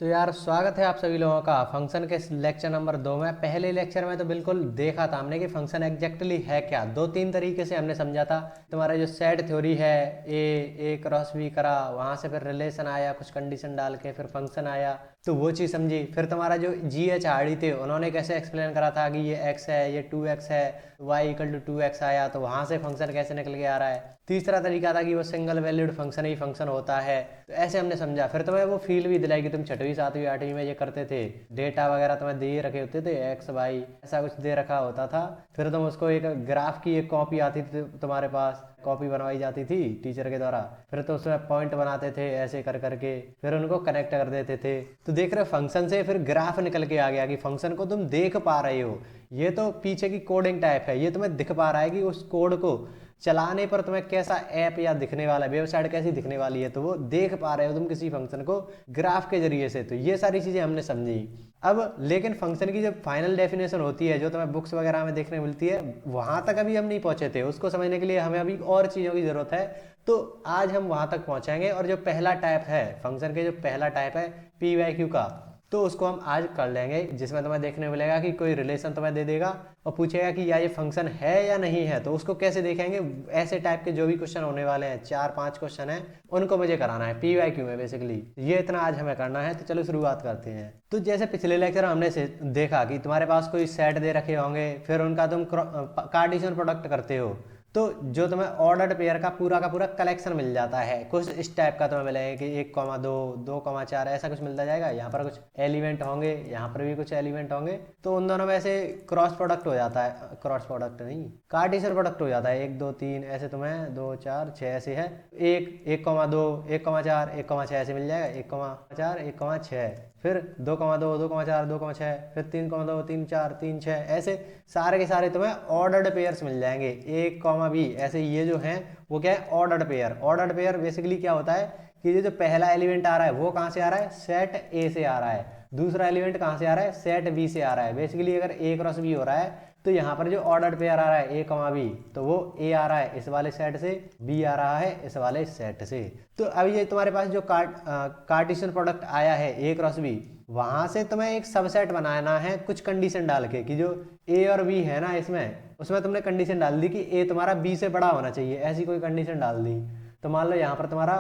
तो यार स्वागत है आप सभी लोगों का फंक्शन के लेक्चर नंबर 2 में। पहले लेक्चर में तो बिल्कुल देखा था हमने कि फंक्शन एग्जैक्टली है क्या। दो तीन तरीके से हमने समझा था। तुम्हारा जो सेट थ्योरी है, ए क्रॉस बी करा, वहां से फिर रिलेशन आया, कुछ कंडीशन डाल के फिर फंक्शन आया, तो वो चीज़ समझी। फिर तुम्हारा जो जी एच आर डी थे उन्होंने कैसे एक्सप्लेन करा था कि ये एक्स है, ये 2x है, वाई इक्वल टू 2x आया, तो वहां से फंक्शन कैसे निकल के आ रहा है। तीसरा तरीका था कि वो सिंगल वैल्यूड फंक्शन ही फंक्शन होता है। तो ऐसे हमने समझा। फिर तुम्हें वो फील भी दिलाई कि तुम छठवीं सातवीं आठवीं में ये करते थे, डेटा वगैरह तुम्हें दे रखे होते थे, एक्स वाई ऐसा कुछ दे रखा होता था। फिर तुम उसको एक ग्राफ की एक कॉपी आती थी तुम्हारे पास, कॉपी बनवाई जाती थी टीचर के द्वारा। फिर तो उसमें पॉइंट बनाते थे ऐसे कर करके, फिर उनको कनेक्ट कर देते थे। तो देख रहे हो फंक्शन से फिर ग्राफ निकल के आ गया कि फंक्शन को तुम देख पा रहे हो। ये तो पीछे की कोडिंग टाइप है, ये तुम्हें दिख पा रहा है कि उस कोड को चलाने पर तुम्हें कैसा ऐप या दिखने वाला है, वेबसाइट कैसी दिखने वाली है, तो वो देख पा रहे हो तुम किसी फंक्शन को ग्राफ के जरिए से। तो ये सारी चीजें हमने समझी। अब लेकिन फंक्शन की जो फाइनल डेफिनेशन होती है, जो तुम्हें बुक्स वगैरह में देखने मिलती है, वहां तक अभी हम नहीं पहुंचे थे। उसको समझने के लिए हमें अभी और चीजों की जरूरत है। तो आज हम वहां तक पहुंचेंगे। और जो पहला टाइप है फंक्शन के, जो पहला टाइप है पी वाई क्यू का, तो उसको हम आज कर लेंगे। जिसमें तुम्हें देखने मिलेगा कि कोई रिलेशन तुम्हें दे देगा और पूछेगा कि या ये फंक्शन है या नहीं है, तो उसको कैसे देखेंगे। ऐसे टाइप के जो भी क्वेश्चन होने वाले हैं, 4-5 क्वेश्चन हैं, उनको मुझे कराना है पी वाई क्यू में बेसिकली। ये इतना आज हमें करना है। तो चलो शुरुआत करते हैं। तो जैसे पिछले लेक्चर हमने से देखा कि तुम्हारे पास कोई सेट दे रखे होंगे, फिर उनका तुम कार्टेशियन प्रोडक्ट करते हो, तो जो तुम्हें ऑर्डर्ड पेयर का पूरा कलेक्शन मिल जाता है। कुछ इस टाइप का तुम्हें मिलेगा कि 1,2, 2,4 ऐसा कुछ मिलता जाएगा। यहाँ पर कुछ एलिमेंट होंगे, यहाँ पर भी कुछ एलिमेंट होंगे, तो उन दोनों में से क्रॉस प्रोडक्ट हो जाता है, क्रॉस प्रोडक्ट नहीं, कार्टेशियन प्रोडक्ट हो जाता है। 1, 2, 3 ऐसे तुम्हें 2, 4, 6 ऐसे है। 1,2, 1,4, 1,6 ऐसे मिल जाएगा। 1,4, 1,6, फिर 2,2, 2,4, 2,6, फिर 3,2, 3, 4, 3, 6 ऐसे सारे के सारे तुम्हें ऑर्डर्ड पेयर्स मिल जाएंगे। एक कॉमा बी ऐसे ये जो हैं वो क्या है, ordered pair. Ordered pair basically क्या होता है कि ये जो पहला एलिमेंट आ रहा है वो कहाँ से आ रहा है, सेट ए से आ रहा है। दूसरा एलिमेंट कहाँ से आ रहा है, सेट बी से आ रहा है। बेसिकली अगर ए क्रॉस बी हो रहा है, तो यहाँ पर जो ऑर्डर्ड पेयर आ रहा है ए कमा बी, तो वो ए आ रहा है इस वाले सेट से, बी आ रहा है इस वाले सेट से। तो अभी ये तुम्हारे पास जो कार्टेशियन प्रोडक्ट आया है ए क्रॉस बी, वहां से तुम्हें एक सबसेट बनाना है कुछ कंडीशन डाल के, कि जो ए और बी है ना, इसमें उसमें तुमने कंडीशन डाल दी कि ए तुम्हारा बी से बड़ा होना चाहिए, ऐसी कोई कंडीशन डाल दी। तो मान लो यहाँ पर तुम्हारा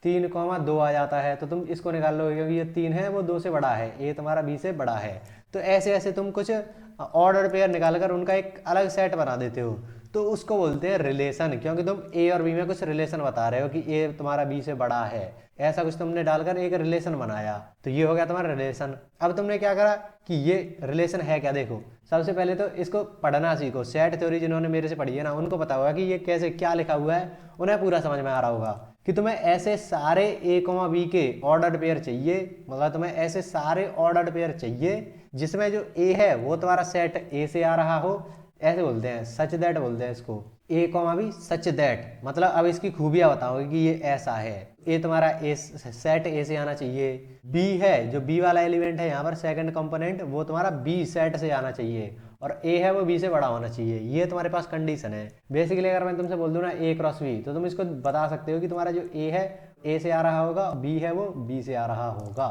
3,2 आ जाता है, तो तुम इसको निकाल लो क्योंकि ये 3 है, वो 2 से बड़ा है, ए तुम्हारा बी से बड़ा है। तो ऐसे ऐसे तुम कुछ ऑर्डर पेयर निकालकर उनका एक अलग सेट बना देते हो, तो उसको बोलते हैं रिलेशन। क्योंकि तुम ए और बी में कुछ रिलेशन बता रहे हो कि ए तुम्हारा बी से बड़ा है, ऐसा कुछ तुमने डालकर एक रिलेशन बनाया। तो ये हो गया तुम्हारा रिलेशन। अब तुमने क्या करा कि ये रिलेशन है क्या, देखो सबसे पहले तो इसको पढ़ना सीखो। सेट थ्योरी जिन्होंने मेरे से पढ़ी है ना, उनको पता होगा कि ये कैसे क्या लिखा हुआ है, उन्हें पूरा समझ में आ रहा होगा कि तुम्हें ऐसे सारे ए कॉमा बी के ऑर्डर्ड पेयर चाहिए। मतलब तुम्हें ऐसे सारे ऑर्डर्ड पेयर चाहिए जिसमें जो ए है वो तुम्हारा सेट ए से आ रहा हो। ऐसे बोलते हैं, सच दैट बोलते हैं इसको, ए कॉमा बी सच दैट। मतलब अब इसकी खूबियां बताओगे कि ये ऐसा है। ए तुम्हारा ए सेट ए से आना चाहिए। बी है, जो बी वाला एलिमेंट है यहाँ पर सेकंड कंपोनेंट, वो तुम्हारा बी सेट से आना चाहिए। और ए है वो बी से बड़ा होना चाहिए। ये तुम्हारे पास कंडीशन है। बेसिकली अगर मैं तुमसे बोल दूं ना ए क्रॉस बी, तो तुम इसको बता सकते हो कि तुम्हारा जो ए है ए से आ रहा होगा, बी है वो बी से आ रहा होगा।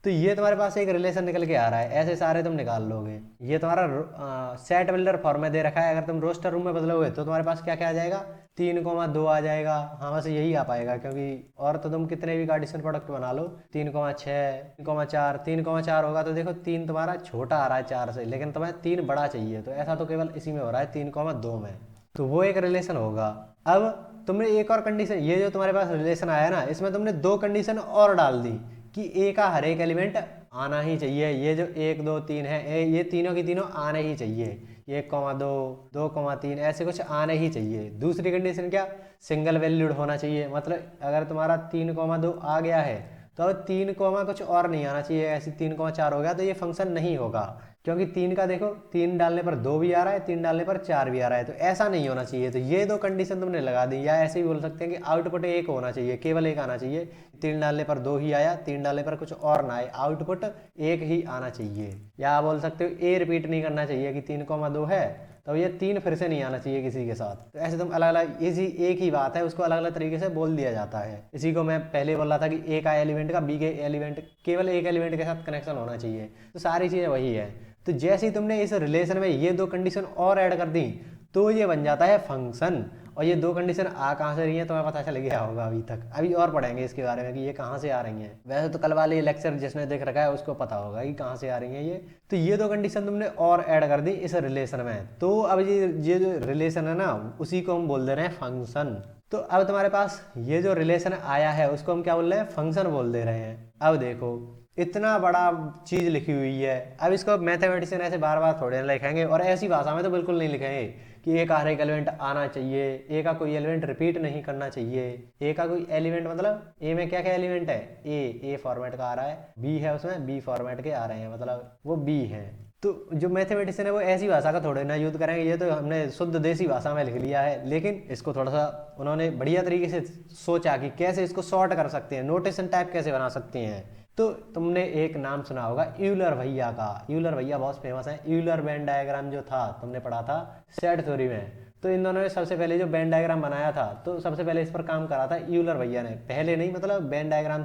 तो ये तुम्हारे पास एक रिलेशन निकल के आ रहा है। ऐसे सारे तुम निकाल लोगे। ये तुम्हारा सेट बिल्डर फॉर्म में दे रखा है। अगर तुम रोस्टर रूम में बदलोगे तो तुम्हारे पास क्या क्या आ जाएगा, 3,2 आ जाएगा। हाँ बस यही आ पाएगा, क्योंकि और तो तुम कितने भी कार्टेशियन प्रोडक्ट बना लो, 3,6, 3,4, 3,4 होगा। तो देखो 3 तुम्हारा छोटा आ रहा है 4 से, लेकिन तुम्हें 3 बड़ा चाहिए, तो ऐसा तो केवल इसी में हो रहा है 3,2 में। तो वो एक रिलेशन होगा। अब तुमने एक और कंडीशन, ये जो तुम्हारे पास रिलेशन आया ना, इसमें तुमने 2 कंडीशन और डाल दी कि ए का हर एक एलिमेंट आना ही चाहिए। ये जो 1, 2, 3 है, ये तीनों की तीनों आने ही चाहिए। 1,2, 2,3 ऐसे कुछ आने ही चाहिए। दूसरी कंडीशन क्या, सिंगल वैल्यूड होना चाहिए। मतलब अगर तुम्हारा 3,2 आ गया है, तो अब 3 कुछ और नहीं आना चाहिए। ऐसे 3,4 हो गया तो ये फंक्शन नहीं होगा, क्योंकि 3 का देखो 3 डालने पर 2 भी आ रहा है, 3 डालने पर 4 भी आ रहा है, तो ऐसा नहीं होना चाहिए। तो ये 2 कंडीशन तुमने लगा दी। या ऐसे ही बोल सकते हैं कि आउटपुट 1 होना चाहिए, केवल 1 आना चाहिए। 3 डालने पर 2 ही आया, 3 डालने पर कुछ और ना आए, आउटपुट 1 ही आना चाहिए। या बोल सकते हो ए रिपीट नहीं करना चाहिए कि 3,2 है तो ये 3 फिर से नहीं आना चाहिए किसी के साथ। तो ऐसे तुम अलग अलग, इसी एक ही बात है उसको अलग अलग तरीके से बोल दिया जाता है। इसी को मैं पहले बोल रहा था कि ए का एलिमेंट का बी के एलिमेंट, केवल एक एलिमेंट के साथ कनेक्शन होना चाहिए। तो सारी चीज़ें वही है। तो जैसे ही तुमने इस रिलेशन में ये 2 कंडीशन और ऐड कर दी तो ये बन जाता है फंक्शन। और ये 2 कंडीशन आ कहाँ से रही हैं तुम्हें पता चल गया होगा अभी तक। अभी और पढ़ेंगे इसके बारे में कि ये कहाँ से आ रही हैं। वैसे तो कल वाले लेक्चर जिसने देख रखा है उसको पता होगा कि कहाँ से आ रही हैं ये। तो ये 2 कंडीशन तुमने और ऐड कर दी इस रिलेशन में। तो अब ये जो रिलेशन है ना उसी को हम बोल दे रहे हैं फंक्शन। तो अब तुम्हारे पास ये जो रिलेशन आया है उसको हम क्या बोल रहे हैं, फंक्शन बोल दे रहे हैं। अब देखो इतना बड़ा चीज लिखी हुई है। अब इसको मैथमेटिशियन ऐसे बार बार थोड़े ना लिखेंगे, और ऐसी भाषा में तो बिल्कुल नहीं लिखेंगे कि ए का हर एक एलिमेंट आना चाहिए, ए का कोई एलिमेंट रिपीट नहीं करना चाहिए। ए का कोई एलिमेंट मतलब ए में क्या क्या एलिमेंट है, ए फॉर्मेट का आ रहा है, बी है उसमें बी फॉर्मेट के आ रहे हैं, मतलब वो बी है। तो जो मैथमेटिशियन है वो ऐसी भाषा का थोड़े ना यूज करेंगे, ये तो हमने शुद्ध देसी भाषा में लिख लिया है। लेकिन इसको थोड़ा सा उन्होंने बढ़िया तरीके से सोचा कि कैसे इसको शॉर्ट कर सकते हैं, नोटेशन टाइप कैसे बना सकते हैं। तो तुमने एक नाम सुना होगा यूलर भैया का। यूलर भैया बहुत फेमस है। यूलर वेन डायग्राम जो था तुमने पढ़ा था सेट थ्योरी में। तो इन दोनों ने सबसे पहले जो वेन डायग्राम बनाया था, तो सबसे पहले इस पर काम करा था यूलर भैया ने। पहले नहीं, मतलब वेन डायग्राम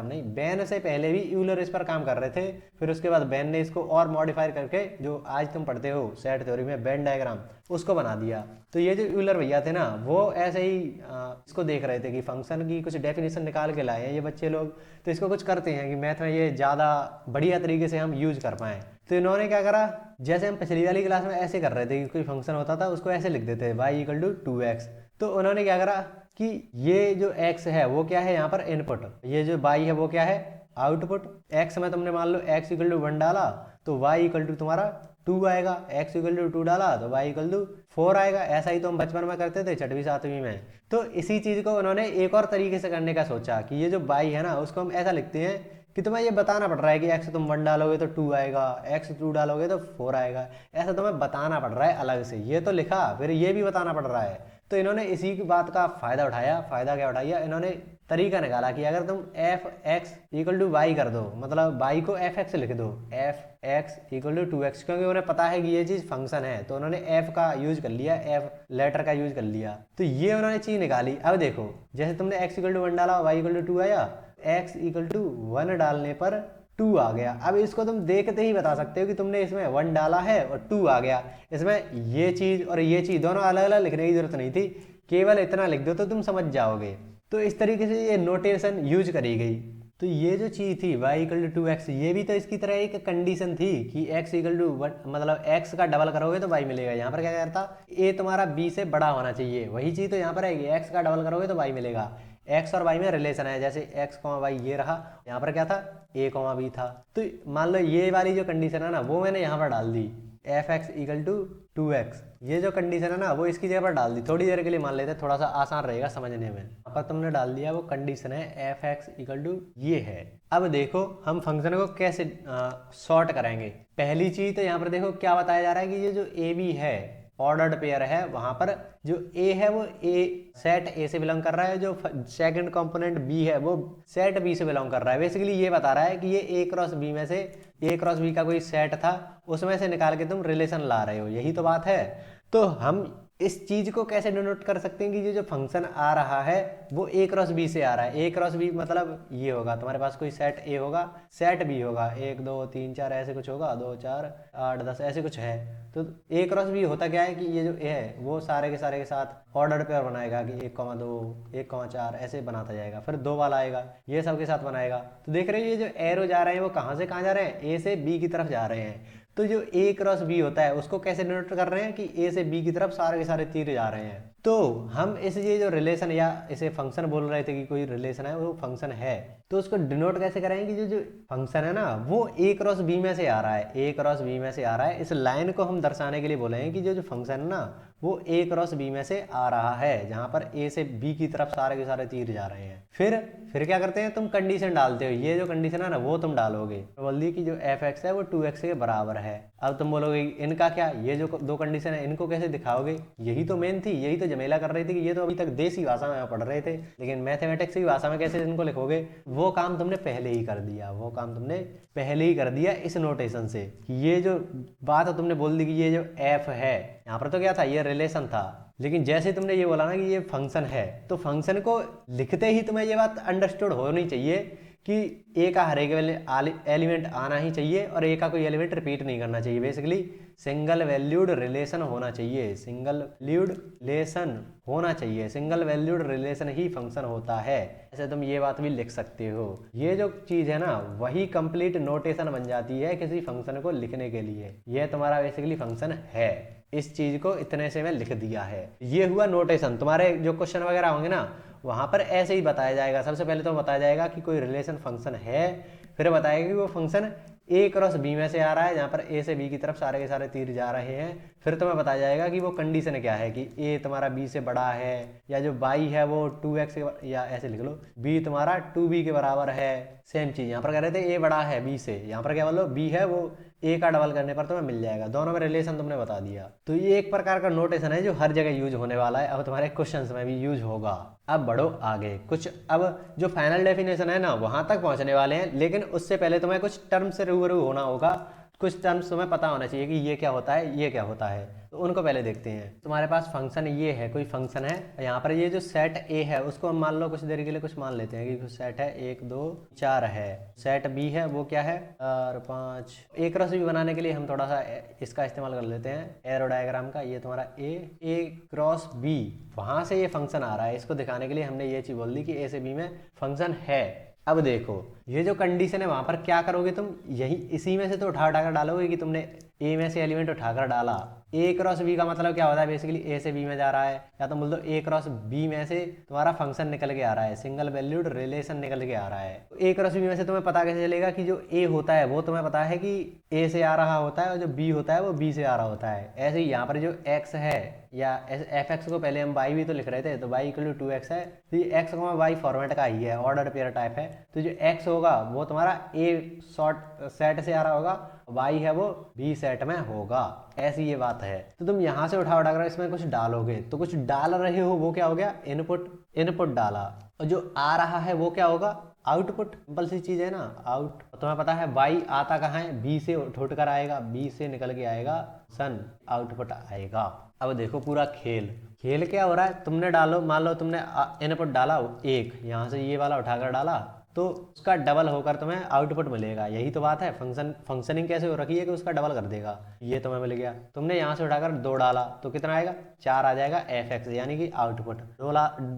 नहीं, वेन से पहले भी यूलर इस पर काम कर रहे थे। फिर उसके बाद वेन ने इसको और मॉडिफाई करके जो आज तुम पढ़ते हो सेट थ्योरी में वेन डायग्राम, उसको बना दिया। तो ये जो यूलर भैया थे ना वो ऐसे ही इसको देख रहे थे कि फंक्शन की कुछ डेफिनेशन निकाल के लाए हैं ये बच्चे लोग, तो इसको कुछ करते हैं कि मैथ में ये ज़्यादा बढ़िया तरीके से हम यूज कर पाएँ। तो इन्होंने क्या करा, जैसे हम पिछली वाली क्लास में ऐसे कर रहे थे कि कोई फंक्शन होता था उसको ऐसे लिख देते y = 2x। तो उन्होंने क्या करा कि ये जो x है वो क्या है यहाँ पर इनपुट, ये जो y है वो क्या है आउटपुट। x में तुमने मान लो x = 1 डाला तो y = तुम्हारा 2 आएगा, x = 2 डाला तो y = 4 आएगा। ऐसा ही तो हम बचपन में करते थे 6वीं 7वीं में। तो इसी चीज़ को उन्होंने एक और तरीके से करने का सोचा कि ये जो y है ना उसको हम ऐसा लिखते हैं कि तुम्हें ये बताना पड़ रहा है कि x तुम 1 डालोगे तो 2 आएगा, x 2 डालोगे तो 4 आएगा। ऐसा तुम्हें बताना पड़ रहा है अलग से, ये तो लिखा फिर ये भी बताना पड़ रहा है। तो इन्होंने इसी की बात का फायदा उठाया। फायदा क्या उठाया, इन्होंने तरीका निकाला कि अगर तुम f(x) = y कर दो, मतलब y को f(x) लिख दो, f(x) = 2x, क्योंकि उन्हें पता है कि ये चीज़ फंक्शन है तो उन्होंने f का यूज कर लिया, f लेटर का यूज कर लिया। तो ये उन्होंने चीज़ निकाली। अब देखो जैसे तुमने x = 1 डाला y = 2 आया, x = 1 डालने पर 2 आ गया। अब इसको तुम देखते ही बता सकते हो कि तुमने इसमें 1 डाला है और 2 आ गया। इसमें ये चीज़ और ये चीज़ दोनों अलग अलग लिखने की जरूरत नहीं थी, केवल इतना लिख दो तो तुम समझ जाओगे। तो इस तरीके से ये नोटेशन यूज करी गई। तो ये जो चीज़ थी y = 2x, ये भी तो इसकी तरह एक कंडीशन थी कि x = 1, मतलब x का डबल करोगे तो y मिलेगा। यहाँ पर क्या कहता, a तुम्हारा b से बड़ा होना चाहिए, वही चीज़ तो यहाँ पर है कि x का डबल करोगे तो y मिलेगा। x और y में रिलेशन है, जैसे x, y ये रहा, यहाँ पर क्या था a, b था। तो मान लो ये वाली जो कंडीशन है ना वो मैंने यहाँ पर डाल दी, f(x) = 2x। ये जो कंडीशन है ना वो इसकी जगह पर डाल दी। थोड़ी देर के लिए मान लेते हैं, थोड़ा सा आसान रहेगा समझने में। यहाँ पर तुमने डाल दिया वो कंडीशन है f(x) = ये है। अब देखो हम फंक्शन को कैसे सॉर्ट करेंगे। पहली चीज तो यहाँ पर देखो क्या बताया जा रहा है कि ये जो ए बी है ऑर्डर्ड पेयर है, वहां पर जो a है वो सेट a से बिलोंग कर रहा है, जो सेकंड कंपोनेंट b है वो सेट b से बिलोंग कर रहा है। बेसिकली ये बता रहा है कि ये a×b में से a×b का कोई सेट था उसमें से निकाल के तुम रिलेशन ला रहे हो, यही तो बात है। तो हम इस चीज को कैसे डिनोट कर सकते हैं कि ये जो फंक्शन आ रहा है वो a×b से आ रहा है। a×b मतलब ये होगा, तुम्हारे पास कोई सेट a होगा, सेट b होगा, 1 2 3 4 ऐसे कुछ होगा, 2 4 8 10 ऐसे कुछ है। तो a×b होता क्या है कि ये जो a है वो सारे के साथ ऑर्डर पेयर बनाएगा कि 1,2 1,4 ऐसे बनाता जाएगा। फिर 2 वाला आएगा ये सबके साथ बनाएगा। तो देख रहे हो ये जो एरो जा रहे हैं वो कहाँ से कहाँ जा रहे हैं, a से b की तरफ जा रहे हैं। तो जो a×b होता है उसको कैसे डिनोट कर रहे हैं कि a से b की तरफ सारे के सारे तीर जा रहे हैं। तो हम इस ये जो रिलेशन या इसे फंक्शन बोल रहे थे कि कोई रिलेशन है वो फंक्शन है, तो उसको डिनोट कैसे करेंगे कि जो फंक्शन है ना वो a×b में से आ रहा है, a×b में से आ रहा है। इस लाइन को हम दर्शाने के लिए बोले हैं कि जो फंक्शन है ना वो a×b में से आ रहा है, जहां पर a से b की तरफ सारे के सारे तीर जा रहे हैं। फिर क्या करते हैं, तुम कंडीशन डालते हो, ये जो कंडीशन है ना वो तुम डालोगे। तो बोल दी कि जो f(x) है वो 2x के बराबर है। अब तुम बोलोगे इनका क्या, ये जो 2 कंडीशन है इनको कैसे दिखाओगे, यही तो मेन थी, यही तो झमेला कर रही थी कि ये तो अभी तक देसी भाषा में पढ़ रहे थे, लेकिन मैथमेटिक्स की भाषा में कैसे इनको लिखोगे, वो काम तुमने पहले ही कर दिया, वो काम तुमने पहले ही कर दिया इस नोटेशन से। कि ये जो बात है तुमने बोल दी कि ये जो एफ है, यहाँ पर तो क्या था, ये रिलेशन था, लेकिन जैसे तुमने ये बोला ना कि ये फंक्शन है, तो फंक्शन को लिखते ही तुम्हें ये बात अंडरस्टूड होनी चाहिए कि ए का हर एक एलिमेंट आना ही चाहिए और ए का कोई एलिमेंट रिपीट नहीं करना चाहिए। बेसिकली सिंगल वैल्यूड रिलेशन होना चाहिए, सिंगल वैल्यूड रिलेशन होना चाहिए, सिंगल वैल्यूड रिलेशन ही फंक्शन होता है। ऐसे तुम ये बात भी लिख सकते हो। ये जो चीज है ना, वही कंप्लीट नोटेशन बन जाती है किसी फंक्शन को लिखने के लिए। ये तुम्हारा बेसिकली फंक्शन है, इस चीज को इतने से मैं लिख दिया है। ये हुआ नोटेशन। तुम्हारे जो क्वेश्चन वगैरह होंगे ना, वहां पर ऐसे ही बताया जाएगा। सबसे पहले तो बताया जाएगा कि कोई रिलेशन फंक्शन है, फिर बताएगा कि वो फंक्शन ए क्रॉस बी में से आ रहा है, जहाँ पर ए से बी की तरफ सारे के सारे तीर जा रहे हैं। फिर तुम्हें बताया जाएगा कि वो कंडीशन क्या है, कि ए तुम्हारा बी से बड़ा है, या जो बाई है वो 2x या ऐसे लिख लो बी तुम्हारा 2b के बराबर है। सेम चीज यहाँ पर कह रहे थे ए बड़ा है बी से, यहाँ पर क्या बोलो बी है वो ए का डबल करने पर तुम्हें मिल जाएगा। दोनों में रिलेशन तुमने बता दिया। तो ये एक प्रकार का नोटेशन है जो हर जगह यूज होने वाला है, अब तुम्हारे क्वेश्चंस में भी यूज होगा। अब बढ़ो आगे, कुछ अब जो फाइनल डेफिनेशन है ना, वहां तक पहुंचने वाले हैं, लेकिन उससे पहले तुम्हें कुछ टर्म से रूबरू होना होगा। कुछ टर्म्स तुम्हें पता होना चाहिए कि ये क्या होता है, ये क्या होता है, तो उनको पहले देखते हैं। तुम्हारे पास फंक्शन ये है, कोई फंक्शन है, यहाँ पर ये जो सेट ए है उसको हम मान लो कुछ देर के लिए कुछ मान लेते हैं कि कुछ सेट है 1 2 4 है। सेट बी है वो क्या है 4 5। ए क्रॉस बी बनाने के लिए हम थोड़ा सा इसका इस्तेमाल कर लेते हैं, एरो डायग्राम का। ये तुम्हारा ए क्रॉस बी, वहां से ये फंक्शन आ रहा है, इसको दिखाने के लिए हमने ये चीज बोल दी कि ए से बी में फंक्शन है। अब देखो ये जो कंडीशन है वहां पर क्या करोगे तुम, यही इसी में से तो उठा कर डालोगे कि तुमने ए में से एलिमेंट उठाकर डाला। ए क्रॉस बी का मतलब क्या होता है, बेसिकली ए से बी में जा रहा है, या तो बोल दो ए क्रॉस बी में से तुम्हारा फंक्शन निकल के आ रहा है, सिंगल वैल्यूड रिलेशन निकल के आ रहा है। तो ए क्रॉस बी में से तुम्हें पता कैसे चलेगा कि जो ए होता है वो तुम्हें पता है कि ए से आ रहा होता है, और जो बी होता है वो बी से आ रहा होता है। ऐसे ही यहाँ पर जो एक्स है, या एफ एक्स को पहले हम वाई भी तो लिख रहे थे, तो वाई इक्वल टू 2x है, तो ये एक्स को वाई फॉर्मेट का ही है, ऑर्डर पेयर टाइप है। तो जो एक्स होगा वो तुम्हारा ए शॉर्ट सेट से आ रहा होगा, वाई है वो बी सेट में होगा। ऐसी ये बात है। तो तुम यहाँ से उठाकर इसमें कुछ डालोगे, तो कुछ डाल रहे हो वो क्या हो गया, इनपुट डाला, और जो आ रहा है वो क्या होगा, आउटपुट। सिंपल सी चीज है ना, आउट। तुम्हें पता है वाई आता कहाँ है, बी से उठ कर आएगा, बी से निकल के आएगा सन, आउटपुट आएगा। अब देखो पूरा खेल क्या हो रहा है, तुमने डालो, मान लो तुमने इनपुट डाला 1, यहाँ से ये वाला उठाकर डाला, तो उसका डबल होकर तुम्हें आउटपुट मिलेगा। यही तो बात है, फंक्शनिंग कैसे हो रखी है कि उसका डबल कर देगा। ये तुम्हें मिल गया। तुमने यहाँ से उठाकर 2 डाला तो कितना आएगा, 4 आ जाएगा एफ एक्स, यानी कि आउटपुट।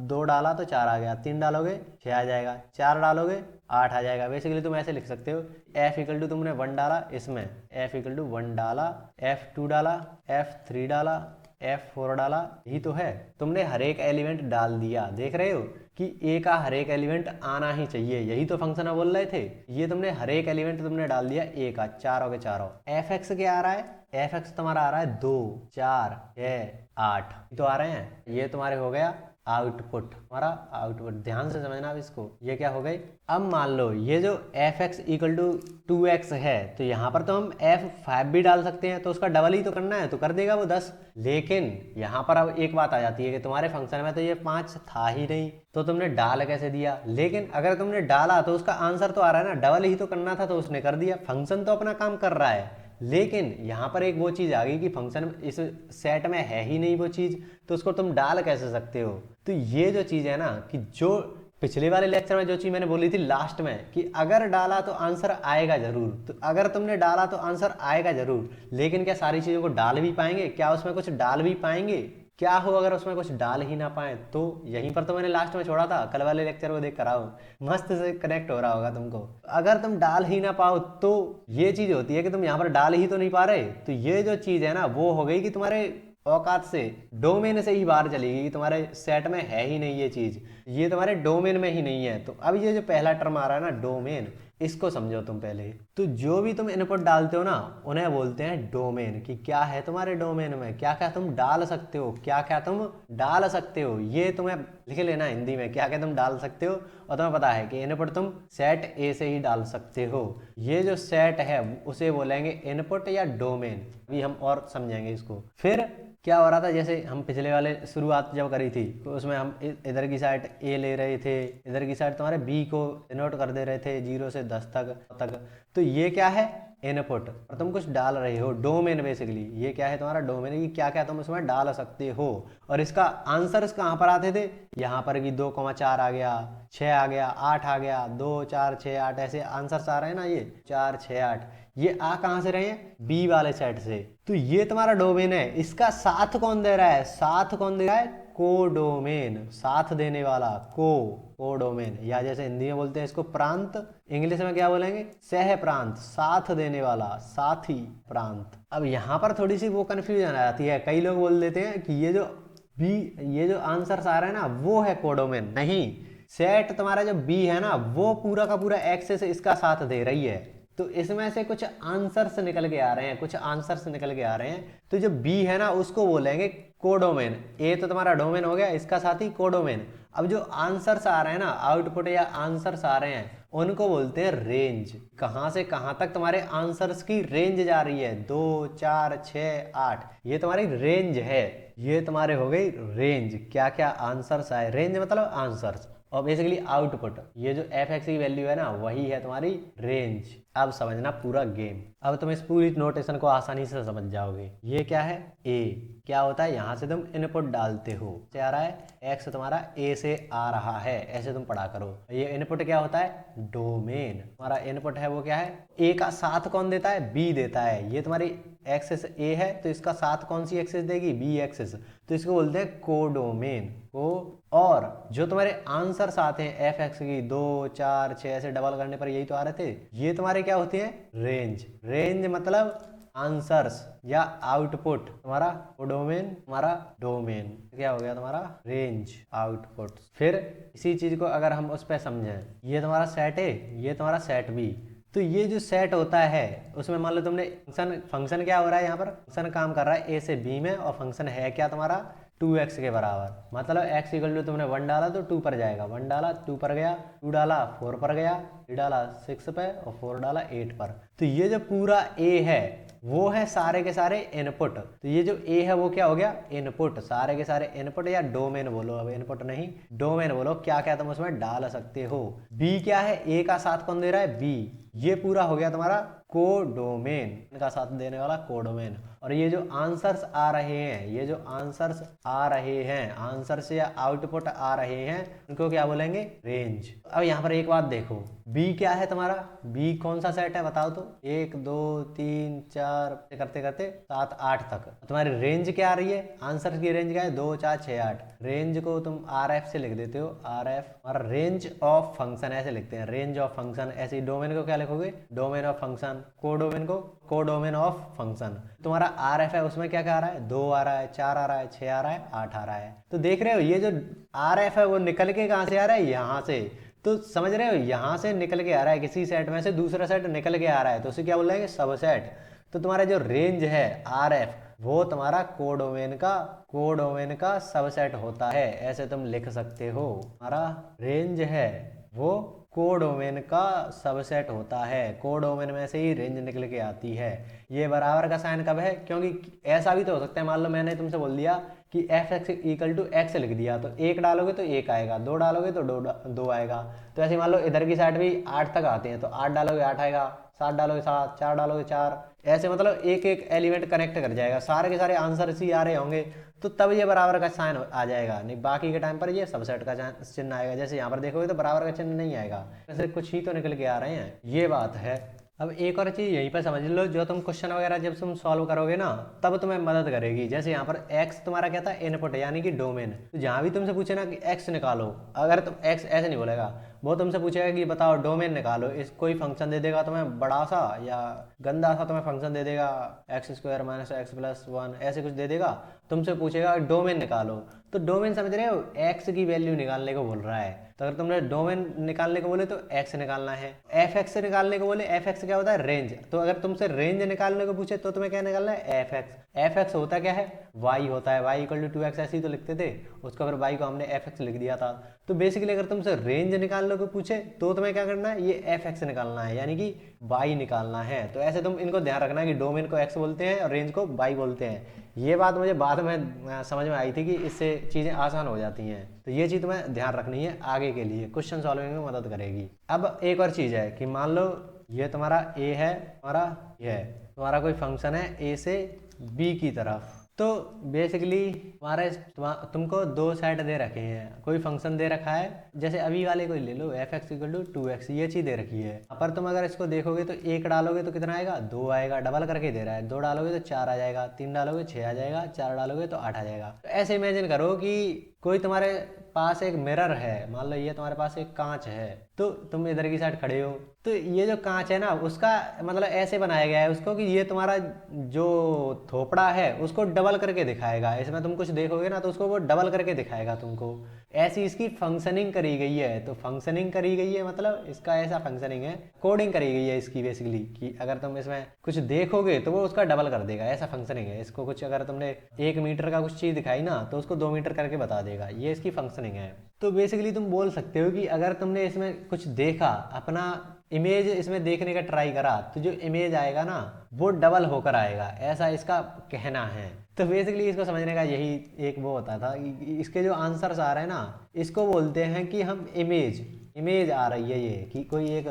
2 डाला तो 4 आ गया, 3 डालोगे 6 आ जाएगा, 4 डालोगे 8 आ जाएगा। बेसिकली तुम ऐसे लिख सकते हो, एफ इक्वल टू तुमने 1 डाला, इसमें एफ इक्वल टू 1 डाला, F2 डाला, F3 डाला, F4 डाला, यही तो है। तुमने हर एक एलिमेंट डाल दिया, देख रहे हो कि ए का हर एक एलिमेंट आना ही चाहिए, यही तो फंक्शन बोल रहे थे। ये तुमने हर एक एलिमेंट तुमने डाल दिया ए का, चारों के चारों। एफ एक्स क्या आ रहा है, एफ एक्स तुम्हारा आ रहा है 2 4 6 8 तो आ रहे हैं। ये तुम्हारे हो गया आउटपुट, हमारा आउटपुट। ध्यान से समझना अब इसको, ये क्या हो गई। अब मान लो ये जो F x equal to 2x है, तो यहाँ पर तो हम F5 भी डाल सकते हैं, तो उसका डबल ही तो करना है, तो कर देगा वो 10। लेकिन यहाँ पर अब एक बात आ जाती है कि तुम्हारे फंक्शन में तो ये 5 था ही नहीं, तो तुमने डाल कैसे दिया। लेकिन अगर तुमने डाला तो उसका आंसर तो आ रहा है ना, डबल ही तो करना था, तो उसने कर दिया। फंक्शन तो अपना काम कर रहा है, लेकिन यहाँ पर एक वो चीज आ गई कि फंक्शन इस सेट में है ही नहीं वो चीज, तो उसको तुम डाल कैसे सकते हो। तो ये जो चीज है ना, कि जो पिछले वाले लेक्चर में जो चीज मैंने बोली थी लास्ट में, कि अगर डाला तो आंसर आएगा जरूर, तो अगर तुमने डाला तो आंसर आएगा जरूर। लेकिन क्या सारी चीजों को डाल भी पाएंगे, क्या उसमें कुछ डाल भी पाएंगे, क्या हो अगर उसमें कुछ डाल ही ना पाए। तो यहीं पर तो मैंने लास्ट में छोड़ा था, कल वाले लेक्चर को देख कर आओ, मस्त से कनेक्ट हो रहा होगा तुमको। अगर तुम डाल ही ना पाओ तो ये चीज होती है कि तुम यहाँ पर डाल ही तो नहीं पा रहे, तो ये जो चीज है ना वो हो गई कि तुम्हारे औकात से, डोमेन से ही बाहर चली गई, तुम्हारे सेट में है ही नहीं ये चीज, ये तुम्हारे डोमेन में ही नहीं है। तो अब ये जो पहला टर्म आ रहा है ना डोमेन, इसको समझो तुम पहले। तो जो भी तुम इनपुट डालते हो ना, उन्हें बोलते हैं डोमेन, कि क्या है तुम्हारे डोमेन में, क्या क्या तुम डाल सकते हो, क्या क्या तुम डाल सकते हो। ये तुम्हें लिख लेना हिंदी में, क्या क्या तुम डाल सकते हो। और तुम्हें पता है कि इनपुट तुम सेट ए से ही डाल सकते हो। ये जो सेट है उसे बोलेंगे इनपुट या डोमेन, अभी हम और समझेंगे इसको। फिर क्या हो रहा था, जैसे हम पिछले वाले शुरुआत जब करी थी तो उसमें हम इधर की साइड ए ले रहे थे, इधर की साइड तुम्हारे बी को डिनोट कर दे रहे थे 0 से 10 तक। तो ये क्या है, इनपुट, और तुम कुछ डाल रहे हो, डोमेन बेसिकली। ये क्या है तुम्हारा डोमेन, कि क्या क्या तुम उसमें डाल सकते हो। और इसका आंसर्स कहाँ पर आते थे, यहाँ पर कि 2,4 आ गया, 6 आ गया, 8 आ गया, 2 4 6 8 ऐसे आंसर्स आ रहे हैं ना, ये 4 6 8, ये आ कहाँ से रहे हैं, बी वाले सेट से। तो ये तुम्हारा डोमेन है। इसका साथ कौन दे रहा है, साथ कौन दे रहा है, कोडोमेन, साथ देने वाला, कोडोमेन, या जैसे हिंदी में बोलते हैं इसको प्रांत, इंग्लिश में क्या बोलेंगे, सह प्रांत, साथ देने वाला, साथी प्रांत। अब यहाँ पर थोड़ी सी वो कंफ्यूजन आ जाती है, कई लोग बोल देते हैं कि ये जो आंसर आ रहा है ना वो है कोडोमेन। नहीं, सेट तुम्हारा जो बी है ना वो पूरा का पूरा एक्सेस इसका साथ दे रही है। तो इसमें से कुछ आंसर्स निकल के आ रहे हैं, कुछ आंसर्स निकल के आ रहे हैं। तो जो बी है ना उसको बोलेंगे कोडोमेन। ए तो तुम्हारा डोमेन हो गया, इसका साथ ही कोडोमेन। अब जो आंसर्स आ रहे हैं ना, आउटपुट या आंसर्स आ रहे हैं, उनको बोलते हैं रेंज। कहां से कहां तक तुम्हारे आंसर्स की रेंज जा रही है, 2 4 6 8, ये तुम्हारी रेंज है। ये तुम्हारे हो गई रेंज, क्या क्या आंसर्स आए, रेंज मतलब आंसर्स, और बेसिकली आउटपुट। ये जो एफ एक्स की वैल्यू है ना वही है तुम्हारी रेंज। अब समझना पूरा गेम, अब तुम इस पूरी नोटेशन को आसानी से समझ जाओगे। ये क्या है, ए क्या होता है, यहाँ से तुम इनपुट डालते हो, से आ रहा है एक्स तुम्हारा ए से आ रहा है, ऐसे तुम पढ़ा करो। ये इनपुट क्या होता है, डोमेन। तुम्हारा इनपुट है वो क्या है, ए का साथ कौन देता है, बी देता है। ये तुम्हारी एक्सेस ए है तो इसका साथ कौन सी एक्सेस देगी, बी एक्सेस, तो इसको बोलते हैं कोडोमेन को। और जो तुम्हारे आंसर्स आते हैं एफ एक्स की 2 4 6 ऐसे डबल करने पर यही तो आ रहे थे, ये तुम्हारे क्या होते हैं, रेंज। रेंज मतलब आंसर्स या आउटपुट। तुम्हारा कोडोमेन, तुम्हारा डोमेन, क्या हो गया तुम्हारा रेंज, आउटपुट। फिर इसी चीज को अगर हम उस पर समझें, ये तुम्हारा सेट है, ये तुम्हारा सेट बी। तो ये जो सेट होता है उसमें मान लो तुमने फंक्शन क्या हो रहा है, यहाँ पर फंक्शन काम कर रहा है ए से बी में, और फंक्शन है क्या तुम्हारा 2x के बराबर। मतलब x इक्वल टू तुमने 1 डाला तो 2 पर जाएगा, 1 डाला 2 पर गया, 2 डाला 4 पर गया, 3 डाला 6 पे, और 4 डाला 8 पर। तो ये जो पूरा a है वो है सारे के सारे इनपुट। तो ये जो a है वो क्या हो गया, इनपुट, सारे के सारे इनपुट, या डोमेन बोलो, अब इनपुट नहीं डोमेन बोलो, क्या क्या तुम उसमें डाल सकते हो। b क्या है, a का साथ कौन दे रहा है, b। ये पूरा हो गया तुम्हारा कोडोमेन, इनका साथ देने वाला कोडोमेन। और ये जो आंसर्स आ रहे हैं, ये जो आंसर्स आ रहे हैं, आंसर्स या आउटपुट आ रहे हैं, उनको क्या बोलेंगे, रेंज। अब यहाँ पर एक बात देखो, बी क्या है तुम्हारा, बी कौन सा सेट है बताओ तो, 1 2 3 4 करते करते 7 8 तक। तुम्हारी रेंज क्या आ रही है, आंसर की रेंज क्या है, 2 4 6 8। रेंज को तुम आर एफ से लिख देते हो, आर एफ, और रेंज ऑफ फंक्शन ऐसे लिखते हैं, रेंज ऑफ फंक्शन। ऐसे डोमेन को क्या लिखोगे, डोमेन ऑफ फंक्शन, कोडोमेन को कोडोमेन ऑफ फंक्शन। तुम्हारा आर एफ है उसमें क्या क्या आ रहा है, 2 आ रहा है, 4 आ रहा है, 6 आ रहा है, 8 आ रहा है। तो देख रहे हो ये जो आर एफ है वो निकल के कहाँ से आ रहा है, यहाँ से। तो समझ रहे हो, यहाँ से निकल के आ रहा है, किसी सेट में से दूसरा सेट निकल के आ रहा है, तो उसे क्या बोल रहे हैं, सबसेट। तो तुम्हारा जो रेंज है आर एफ वो तुम्हारा कोडोमेन का सबसेट होता है, ऐसे तुम लिख सकते हो। हमारा रेंज है वो कोडोमेन का सबसेट होता है, कोडोमेन में से ही रेंज निकल के आती है। ये बराबर का साइन कब है, क्योंकि ऐसा भी तो हो सकता है, मान लो मैंने तुमसे बोल दिया कि f x equal to x लिख दिया, तो 1 डालोगे तो 1 आएगा, 2 डालोगे तो 2 आएगा। तो ऐसे मान लो इधर की साइड भी 8 तक आते हैं, तो 8 डालोगे 8 आएगा, 7 डालोगे 7, 4 डालोगे 4, ऐसे मतलब एक एक एलिमेंट कनेक्ट कर जाएगा, सारे के सारे आंसर इसी आ रहे होंगे, तो तब ये बराबर का साइन आ जाएगा। नहीं बाकी के टाइम पर ये सबसेट का चिन्ह आएगा, जैसे यहाँ पर देखोगे तो बराबर का चिन्ह नहीं आएगा, वैसे कुछ ही तो निकल के आ रहे हैं, ये बात है। अब एक और चीज यहीं पर समझ लो, जो तुम क्वेश्चन वगैरह जब तुम सॉल्व करोगे ना तब तुम्हें मदद करेगी। जैसे यहाँ पर x तुम्हारा क्या था, इनपुट यानी कि डोमेन। तो जहाँ भी तुमसे पूछे ना कि x निकालो, अगर तुम x ऐसे नहीं बोलेगा, वो तुमसे पूछेगा कि बताओ डोमेन निकालो, इस कोई फंक्शन दे देगा तुम्हें बड़ा सा या गंदा सा तुम्हें फंक्शन दे देगा, x² - x + 1 ऐसे कुछ दे देगा, तुमसे पूछेगा डोमेन निकालो। तो डोमेन समझ रहे हो, x की वैल्यू निकालने को बोल रहा है। तो अगर तुमने डोमेन निकालने को बोले तो x निकालना है, एफ एक्स निकालने को बोले, एफ एक्स क्या होता है, रेंज। तो अगर तुमसे रेंज निकालने को पूछे तो तुम्हें क्या निकालना है, एफ एक्स। एफ एक्स होता क्या है, y होता है, y = 2x ऐसे ही तो लिखते थे, उसका फिर y को हमने एफ एक्स लिख दिया था। तो बेसिकली अगर तुमसे रेंज निकालने को पूछे तो तुम्हें क्या करना है, ये एफ एक्स निकालना है, यानी कि वाई निकालना है। तो ऐसे तुम इनको ध्यान रखना कि डोमेन को एक्स बोलते हैं और रेंज को वाई बोलते हैं। ये बात मुझे बाद में समझ में आई थी कि इससे चीज़ें आसान हो जाती हैं। तो ये चीज़ तुम्हें ध्यान रखनी है, आगे के लिए क्वेश्चन सॉल्विंग में मदद करेगी। अब एक और चीज़ है कि मान लो ये तुम्हारा ए है, तुम्हारा ये है, तुम्हारा कोई फंक्शन है ए से बी की तरफ। तो बेसिकली तुमको दो सेट दे रखे हैं, कोई फंक्शन दे रखा है, जैसे अभी वाले कोई ले लो f(x = 2x), ये चीज़ दे रखी है। पर तुम अगर इसको देखोगे तो एक डालोगे तो कितना आएगा, 2 आएगा, डबल करके दे रहा है। 2 डालोगे तो 4 आ जाएगा, 3 डालोगे 6 आ जाएगा, 4 डालोगे तो 8 आ जाएगा। तो ऐसे इमेजिन करो कि कोई तुम्हारे पास एक मिरर है, मान लो ये तुम्हारे पास एक कांच है, तो तुम इधर की साइड खड़े हो, तो ये जो कांच है ना, उसका मतलब ऐसे बनाया गया है उसको कि ये तुम्हारा जो थोपड़ा है उसको डबल करके दिखाएगा। इसमें तुम कुछ देखोगे ना तो उसको वो डबल करके दिखाएगा तुमको। ऐसी इसकी फंक्शनिंग करी गई है। तो फंक्शनिंग करी गई है मतलब इसका ऐसा फंक्शनिंग है, कोडिंग करी गई है इसकी बेसिकली, कि अगर तुम इसमें कुछ देखोगे तो वो उसका डबल कर देगा, ऐसा फंक्शनिंग है। इसको कुछ अगर तुमने 1 मीटर का कुछ चीज़ दिखाई ना तो उसको 2 मीटर करके बता देगा, ये इसकी फंक्शनिंग है। तो बेसिकली तुम बोल सकते हो कि अगर तुमने इसमें कुछ देखा, अपना इमेज इसमें देखने का ट्राई करा, तो जो इमेज आएगा ना वो डबल होकर आएगा, ऐसा इसका कहना है। तो बेसिकली इसको समझने का यही एक वो होता था कि इसके जो आंसर्स आ रहे हैं ना, इसको बोलते हैं कि हम इमेज आ रही है ये, कि कोई एक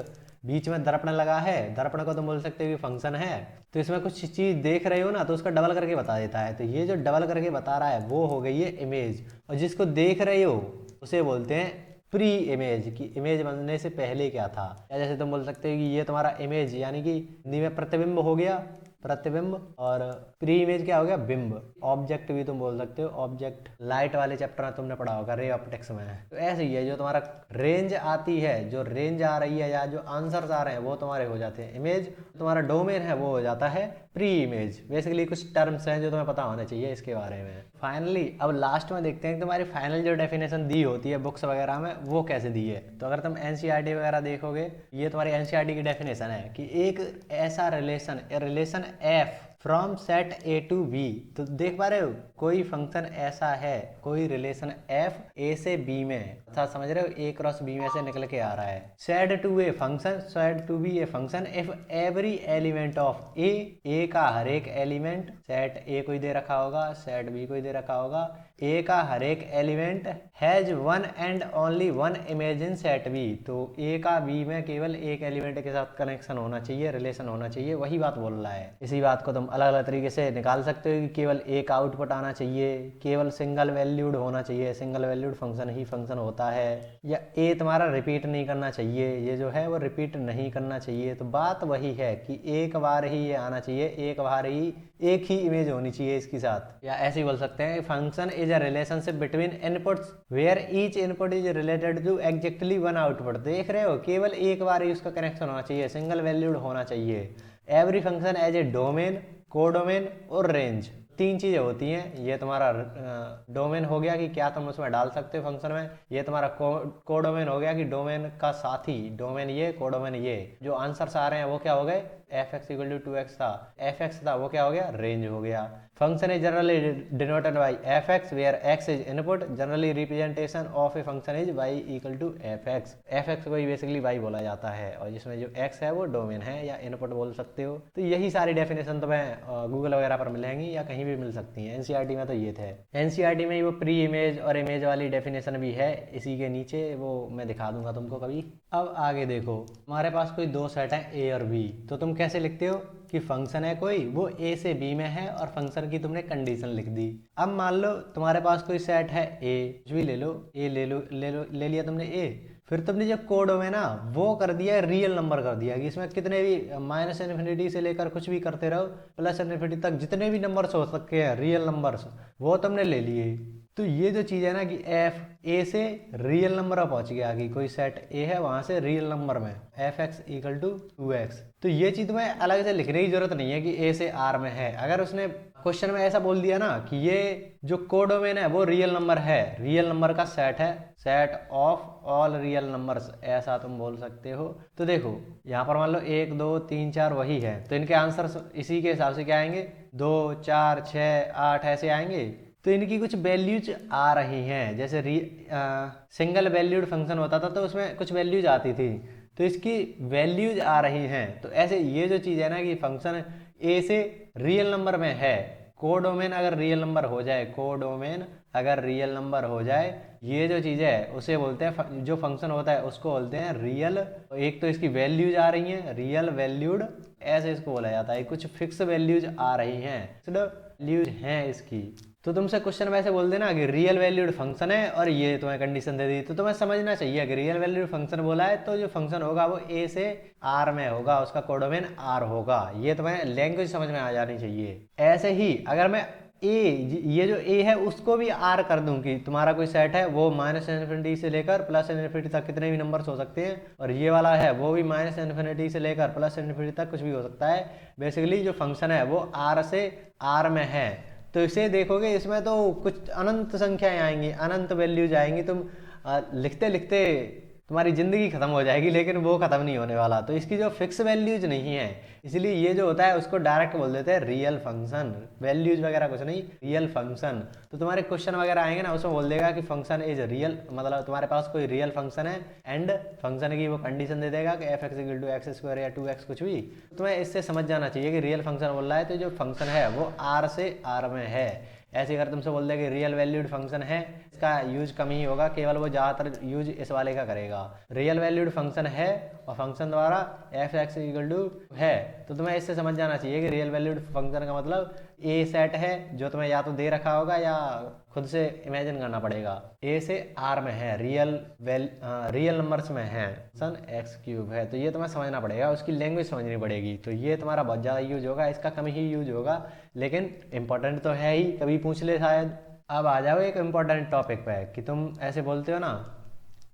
बीच में दर्पण लगा है, दर्पण को तुम बोल सकते हो कि फंक्शन है। तो इसमें कुछ चीज़ देख रहे हो ना तो उसका डबल करके बता देता है। तो ये जो डबल करके बता रहा है वो हो गई है इमेज, और जिसको देख रहे हो उसे बोलते हैं प्री इमेज, की इमेज बनने से पहले क्या था। या जैसे तुम बोल सकते हो कि ये तुम्हारा इमेज यानी कि हिंदी में प्रतिबिंब हो गया, प्रतिबिंब, और प्री इमेज क्या हो गया, बिंब। ऑब्जेक्ट भी तुम बोल सकते हो, ऑब्जेक्ट लाइट वाले चैप्टर में तुमने पढ़ा होगा, रे ऑप्टिक्स में। तो ऐसे ही है, जो तुम्हारा रेंज आती है, जो रेंज आ रही है या जो आंसर्स आ रहे हैं वो तुम्हारे हो जाते हैं इमेज। तुम्हारा डोमेन है वो हो जाता है प्री इमेज। बेसिकली कुछ टर्म्स हैं जो तुम्हें पता होना चाहिए इसके बारे में। फाइनली अब लास्ट में देखते हैं कि तुम्हारी फाइनल जो डेफिनेशन दी होती है बुक्स वगैरह में वो कैसे दी है। तो अगर तुम एनसीईआरटी वगैरह देखोगे, ये तुम्हारी एनसीईआरटी की डेफिनेशन है कि एक ऐसा relation f from set A to B. तो देख पा रहे हो, कोई फंक्शन ऐसा है, कोई रिलेशन एफ ए से बी में, अच्छा समझ रहे हो, ए क्रॉस बी में से निकल के आ रहा है। Set to a function, set to be a function if every element of A का हर एक एलिमेंट, सेट ए कोई दे रखा होगा, सेट बी कोई दे रखा होगा, ए का हर एक element has one and only one image in set B. तो ए का बी में केवल एक एलिमेंट के साथ कनेक्शन होना चाहिए, रिलेशन होना चाहिए, वही बात बोल रहा है। इसी बात को तुम अलग अलग तरीके से निकाल सकते हो कि केवल एक आउटपुट आना चाहिए, केवल सिंगल वैल्यूड होना चाहिए, सिंगल वैल्यूड फंक्शन ही फंक्शन होता है, या ए तुम्हारा रिपीट नहीं करना चाहिए, ये जो है वो रिपीट नहीं करना चाहिए। तो बात वही है कि एक बार ही ये आना चाहिए, एक बार ही एक ही इमेज होनी चाहिए इसके साथ। या ऐसे ही बोल सकते हैं function is a relationship between inputs where each input is related to exactly one output. देख रहे हो, केवल एक बार ही उसका कनेक्शन होना चाहिए, सिंगल वैल्यूड होना चाहिए। Every function has a domain, codomain और रेंज, 3 चीज़ें होती हैं। ये तुम्हारा डोमेन हो गया कि क्या तुम उसमें डाल सकते हो फंक्शन में, ये तुम्हारा कोडोमेन हो गया कि डोमेन का साथी, डोमेन ये, कोडोमेन ये। जो आंसर्स आ रहे हैं वो क्या हो गए, f(x = 2x) था, fx था वो क्या हो गया, रेंज हो गया। Function is generally denoted by fx where x is input, generally representation of a function is y = fx। fx को ही बेसिकली y बोला जाता है, और जिसमें जो x है वो डोमेन है या इनपुट बोल सकते हो। तो यही सारी डेफिनेशन तुम्हें गूगल वगैरह पर मिलेंगी या कहीं भी मिल सकती हैं। एनसीईआरटी में तो ये थे, एनसीईआरटी में ही वो प्री इमेज और इमेज वाली डेफिनेशन भी है, इसी के नीचे वो मैं दिखा दूंगा तुमको कभी। अब आगे देखो, हमारे पास कोई 2 सेट हैं ए और बी। तो तुम कैसे लिखते हो कि फंक्शन है कोई, वो ए से बी में है और फंक्शन की तुमने कंडीशन लिख दी। अब मान लो तुम्हारे पास कोई सेट है ए, कुछ भी ले लो, ए ले लिया तुमने ए, फिर तुमने जो कोड है ना वो कर दिया रियल नंबर कर दिया, कि इसमें कितने भी -∞ से लेकर कुछ भी करते रहो, +∞ तक जितने भी नंबर्स हो सकते हैं रियल नंबर्स, वो तुमने ले लिए। तो ये जो चीज़ है ना कि एफ ए से रियल नंबर में पहुंच गया, कि कोई सेट ए है वहां से रियल नंबर में f(x = 2x)। तो ये चीज़ तुम्हें अलग से लिखने की जरूरत नहीं है कि ए से आर में है। अगर उसने क्वेश्चन में ऐसा बोल दिया ना कि ये जो कोडोमेन है वो रियल नंबर है, रियल नंबर का सेट है, set of all real numbers, ऐसा तुम बोल सकते हो। तो देखो यहाँ पर मान लो 1 2 3 4 वही है, तो इनके आंसर इसी के हिसाब से क्या आएंगे, 2 4 6 8 ऐसे आएंगे। तो इनकी कुछ वैल्यूज आ रही हैं, जैसे सिंगल वैल्यूड फंक्शन होता था तो उसमें कुछ वैल्यूज आती थी, तो इसकी वैल्यूज आ रही हैं। तो ऐसे ये जो चीज़ है ना कि फंक्शन ए से रियल नंबर में है, कोडोमेन अगर रियल नंबर हो जाए, कोडोमेन अगर रियल नंबर हो जाए, ये जो चीज़ है उसे बोलते हैं, जो फंक्शन होता है उसको बोलते हैं रियल। एक तो इसकी वैल्यूज आ रही हैं रियल वैल्यूड, ऐसे इसको बोला जाता है, कुछ फिक्स वैल्यूज आ रही हैं, वैल्यूज हैं इसकी। तो तुमसे क्वेश्चन वैसे बोल देना कि रियल वैल्यूड फंक्शन है और ये तुम्हें कंडीशन दे दी, तो तुम्हें समझना चाहिए कि रियल वैल्यूड फंक्शन बोला है तो जो फंक्शन होगा वो ए से आर में होगा, उसका कोडोमेन आर होगा। ये तुम्हें लैंग्वेज समझ में आ जानी चाहिए। ऐसे ही अगर मैं ए, ये जो ए है उसको भी आर कर दूं कि तुम्हारा कोई सेट है वो माइनस इन्फिनिटी से लेकर प्लस इन्फिनिटी तक कितने भी नंबर्स हो सकते हैं, और ये वाला है वो भी माइनस इन्फिनिटी से लेकर प्लस इन्फिनिटी तक कुछ भी हो सकता है। बेसिकली जो फंक्शन है वो आर से आर में है, तो इसे देखोगे इसमें तो कुछ अनंत संख्याएं आएंगी, अनंत वैल्यूज आएंगी। तुम लिखते लिखते तुम्हारी ज़िंदगी ख़त्म हो जाएगी, लेकिन वो ख़त्म नहीं होने वाला। तो इसकी जो फिक्स वैल्यूज नहीं है, इसलिए ये जो होता है उसको डायरेक्ट बोल देते हैं रियल फंक्शन, वैल्यूज वगैरह कुछ नहीं, रियल फंक्शन। तो तुम्हारे क्वेश्चन वगैरह आएंगे ना, उसमें बोल देगा कि फंक्शन इज रियल, मतलब तुम्हारे पास कोई रियल फंक्शन है एंड फंक्शन की वो कंडीशन दे देगा कि f x equal to x square या 2x कुछ भी। तुम्हें इससे समझ जाना चाहिए कि रियल फंक्शन बोल रहा है तो जो फंक्शन है वो आर से आर में है। ऐसे अगर तुमसे बोल दे कि रियल वैल्यूड फंक्शन है, इसका यूज कम ही होगा, केवल वो ज़्यादातर यूज इस वाले का करेगा। रियल वैल्यूड फंक्शन है और फंक्शन द्वारा एफ एक्स इक्वल टू है, तो तुम्हें इससे समझ जाना चाहिए कि रियल वैल्यूड फंक्शन का मतलब ए सेट है जो तुम्हें या तो दे रखा होगा या खुद से इमेजिन करना पड़ेगा। ए से आर में है, रियल नंबर्स में है, सन एक्स क्यूब है, तो ये तुम्हें समझना पड़ेगा, उसकी लैंग्वेज समझनी पड़ेगी। तो ये तुम्हारा बहुत ज़्यादा यूज होगा, इसका कम ही यूज होगा, लेकिन इंपॉर्टेंट तो है ही, कभी पूछ ले शायद। अब आ जाओ एक इम्पॉर्टेंट टॉपिक पे कि तुम ऐसे बोलते हो ना,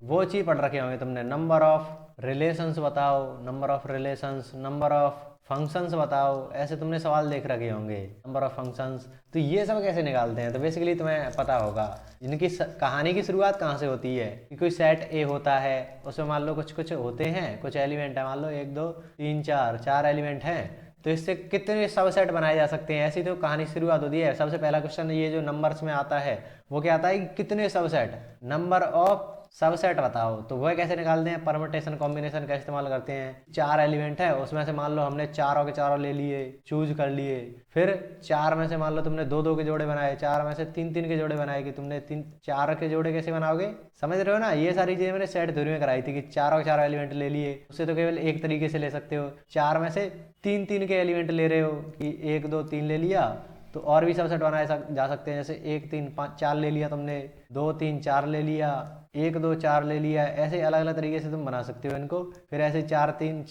वो चीज़ पढ़ रखे होंगे तुमने, नंबर ऑफ रिलेशंस बताओ, number of relations, number of functions बताओ, ऐसे तुमने सवाल देख रखे होंगे, नंबर ऑफ फंक्शंस। तो ये सब कैसे निकालते हैं, तो बेसिकली तुम्हें पता होगा इनकी कहानी की शुरुआत कहाँ से होती है कि कोई सेट ए होता है, उसमें मान लो कुछ कुछ होते हैं, कुछ एलिमेंट है, मान लो 1 2 3 4 एलिमेंट हैं, तो इससे कितने सबसेट बनाए जा सकते हैं, ऐसी तो कहानी शुरुआत होती है। सबसे पहला क्वेश्चन ये जो नंबर्स में आता है वो क्या आता है कि कितने सबसेट, नंबर ऑफ सबसेट बताओ। तो वह कैसे निकालते हैं, परमुटेशन कॉम्बिनेशन का इस्तेमाल करते हैं। 4 एलिमेंट है, उसमें से मान लो हमने चारों के चारों ले लिए, चूज कर लिए, फिर 4 में से मान लो तुमने 2 2 के जोड़े बनाए, 4 में से 3 3 के जोड़े बनाए, कि तुमने 4 के जोड़े कैसे बनाओगे, समझ रहे हो ना। ये सारी चीजें मैंने सेट थ्योरी में कराई थी कि चारों के चारों एलिमेंट ले लिए, उससे तो केवल एक तरीके से ले सकते हो। 4 में से 3 3 के एलिमेंट ले रहे हो कि 1 2 3 ले लिया, तो और भी सबसेट बनाए जा सकते हैं, जैसे 1 3 5 4 ले लिया तुमने, 2 3 4 ले लिया, 1 2 4 ले लिया, ऐसे अलग अलग तरीके से तुम बना सकते हो इनको। फिर ऐसे 4 3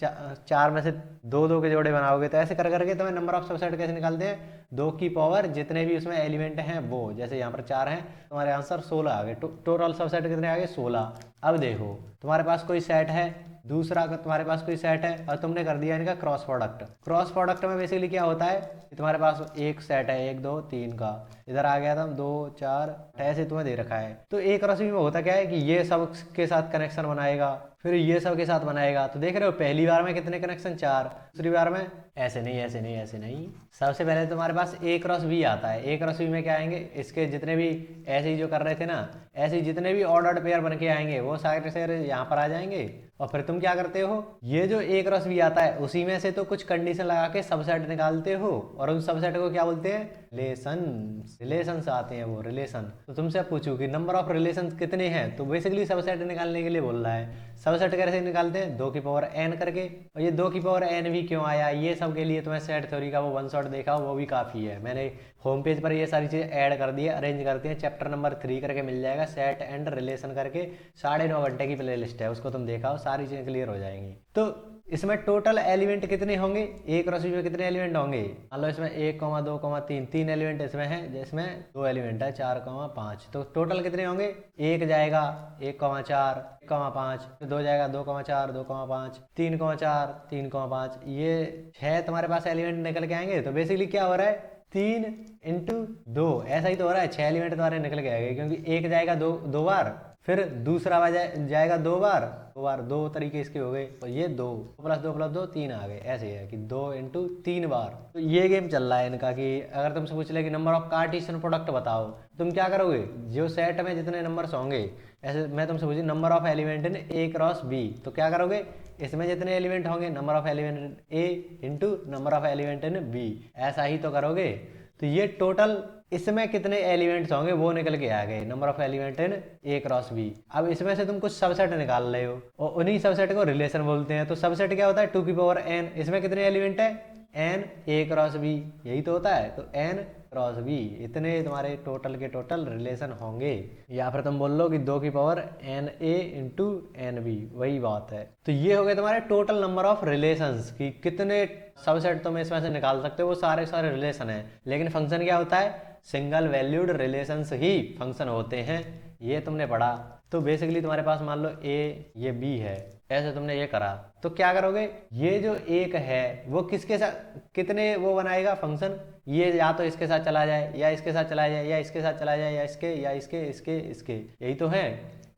4 में से 2 2 के जोड़े बनाओगे, तो ऐसे कर करके तुम्हें नंबर ऑफ सबसेट कैसे निकालते हैं, 2 की पावर जितने भी उसमें एलिमेंट हैं वो, जैसे यहाँ पर 4 हैं, तुम्हारे आंसर 16 आ गए, टोटल सबसेट कितने आ गए, 16। अब देखो तुम्हारे पास कोई सेट है, दूसरा अगर तुम्हारे पास कोई सेट है और तुमने कर दिया इनका क्रॉस प्रोडक्ट। क्रॉस प्रोडक्ट में बेसिकली क्या होता है कि तुम्हारे पास एक सेट है 1 2 3 का, इधर आ गया था 2 4 ऐसे तुम्हें दे रखा है, तो एक रस्मी में होता क्या है कि ये सब के साथ कनेक्शन बनाएगा, फिर ये सब के साथ बनाएगा। तो देख रहे हो पहली बार में कितने कनेक्शन, 4, दूसरी बार में ऐसे नहीं ऐसे नहीं ऐसे नहीं। सबसे पहले तुम्हारे पास ए क्रॉस बी आता है, ए क्रॉस बी में क्या आएंगे, इसके जितने भी ऐसे ही जो कर रहे थे ना, ऐसे ही जितने भी ऑर्डर्ड पेयर बन के आएंगे वो सारे से यहाँ पर आ जाएंगे, और फिर तुम क्या करते हो, ये जो ए क्रॉस बी आता है उसी में से तो कुछ कंडीशन लगा के सबसेट निकालते हो, और उन सबसेट को क्या बोलते हैं, रिलेशंस आते हैं वो रिलेशन। तो तुमसे पूछूं कि नंबर ऑफ रिलेशंस कितने हैं, तो बेसिकली सबसेट निकालने के लिए बोल रहा है। सबसेट कैसे निकालते हैं, 2 की पावर n करके, और ये 2 की पावर n भी क्यों आया, ये सब के लिए तुम्हें सेट थ्योरी का वो 1 शॉट देखा, वो भी काफ़ी है। मैंने होम पेज पर ये सारी चीज़ें ऐड कर दी है, अरेंज करती हैं, चैप्टर नंबर 3 करके मिल जाएगा, सेट एंड रिलेशन करके, 9.5 घंटे की प्ले लिस्ट है, उसको तुम देखा हो, सारी चीज़ें क्लियर हो जाएंगी। तो इसमें टोटल एलिमेंट कितने होंगे, एक रस्सी में कितने एलिमेंट होंगे, मान लो इसमें 1 2 3 3 एलिमेंट इसमें है, जिसमें 2 एलिमेंट है 4 5, तो टोटल कितने होंगे, 1 जाएगा 1 4 5, 2 जाएगा 2 4 2 5, 3 4 3 5, ये 6 तुम्हारे पास एलिमेंट निकल के आएंगे। तो बेसिकली क्या हो रहा है, 3 × 2 ऐसा ही तो हो रहा है, 6 एलिमेंट तुम्हारे निकल के आएंगे, क्योंकि एक जाएगा दो बार, फिर दूसरा जाएगा 2 बार, 2 तरीके इसके हो गए, और ये 2 + 2 3 आ गए, ऐसे है कि 2 × 3 बार। तो ये गेम चल रहा है इनका कि अगर तुमसे पूछ ले कि नंबर ऑफ कार्टेशियन प्रोडक्ट बताओ, तुम क्या करोगे, जो सेट में जितने नंबर्स होंगे, ऐसे मैं तुमसे पूछी number of element in A cross B, तो क्या करोगे, इसमें जितने एलिमेंट होंगे number of element A into number of element in B, ऐसा ही तो करोगे। तो ये टोटल इसमें कितने एलिमेंट्स होंगे वो निकल के आ गए, number of element in A cross B. अब इसमें से तुम कुछ सबसेट निकाल रहे हो और उन्हीं सबसेट को रिलेशन बोलते हैं। तो सबसेट क्या होता है, 2 की पावर एन, इसमें कितने एलिमेंट है, एन ए क्रॉस बी, यही तो होता है। तो एन क्रॉस बी, इतने तुम्हारे टोटल के टोटल रिलेशन होंगे। या फिर तुम बोल लो कि 2 की power n A into n B, वही बात है। तो ये हो गए तुम्हारे टोटल नंबर ऑफ रिलेशंस की कितने सबसेट तुम इसमें से निकाल सकते हो, वो सारे सारे रिलेशन है। लेकिन फंक्शन क्या होता है, सिंगल वैल्यूड रिलेशंस ही फंक्शन होते हैं, ये तुमने पढ़ा। तो बेसिकली तुम्हारे पास मान लो ए ये बी है, ऐसे तुमने ये करा, तो क्या करोगे, ये जो एक है वो किसके साथ कितने वो बनाएगा फंक्शन, ये या तो इसके साथ चला जाए या इसके साथ चला जाए या इसके साथ चला जाए या इसके या इसके, यही तो है।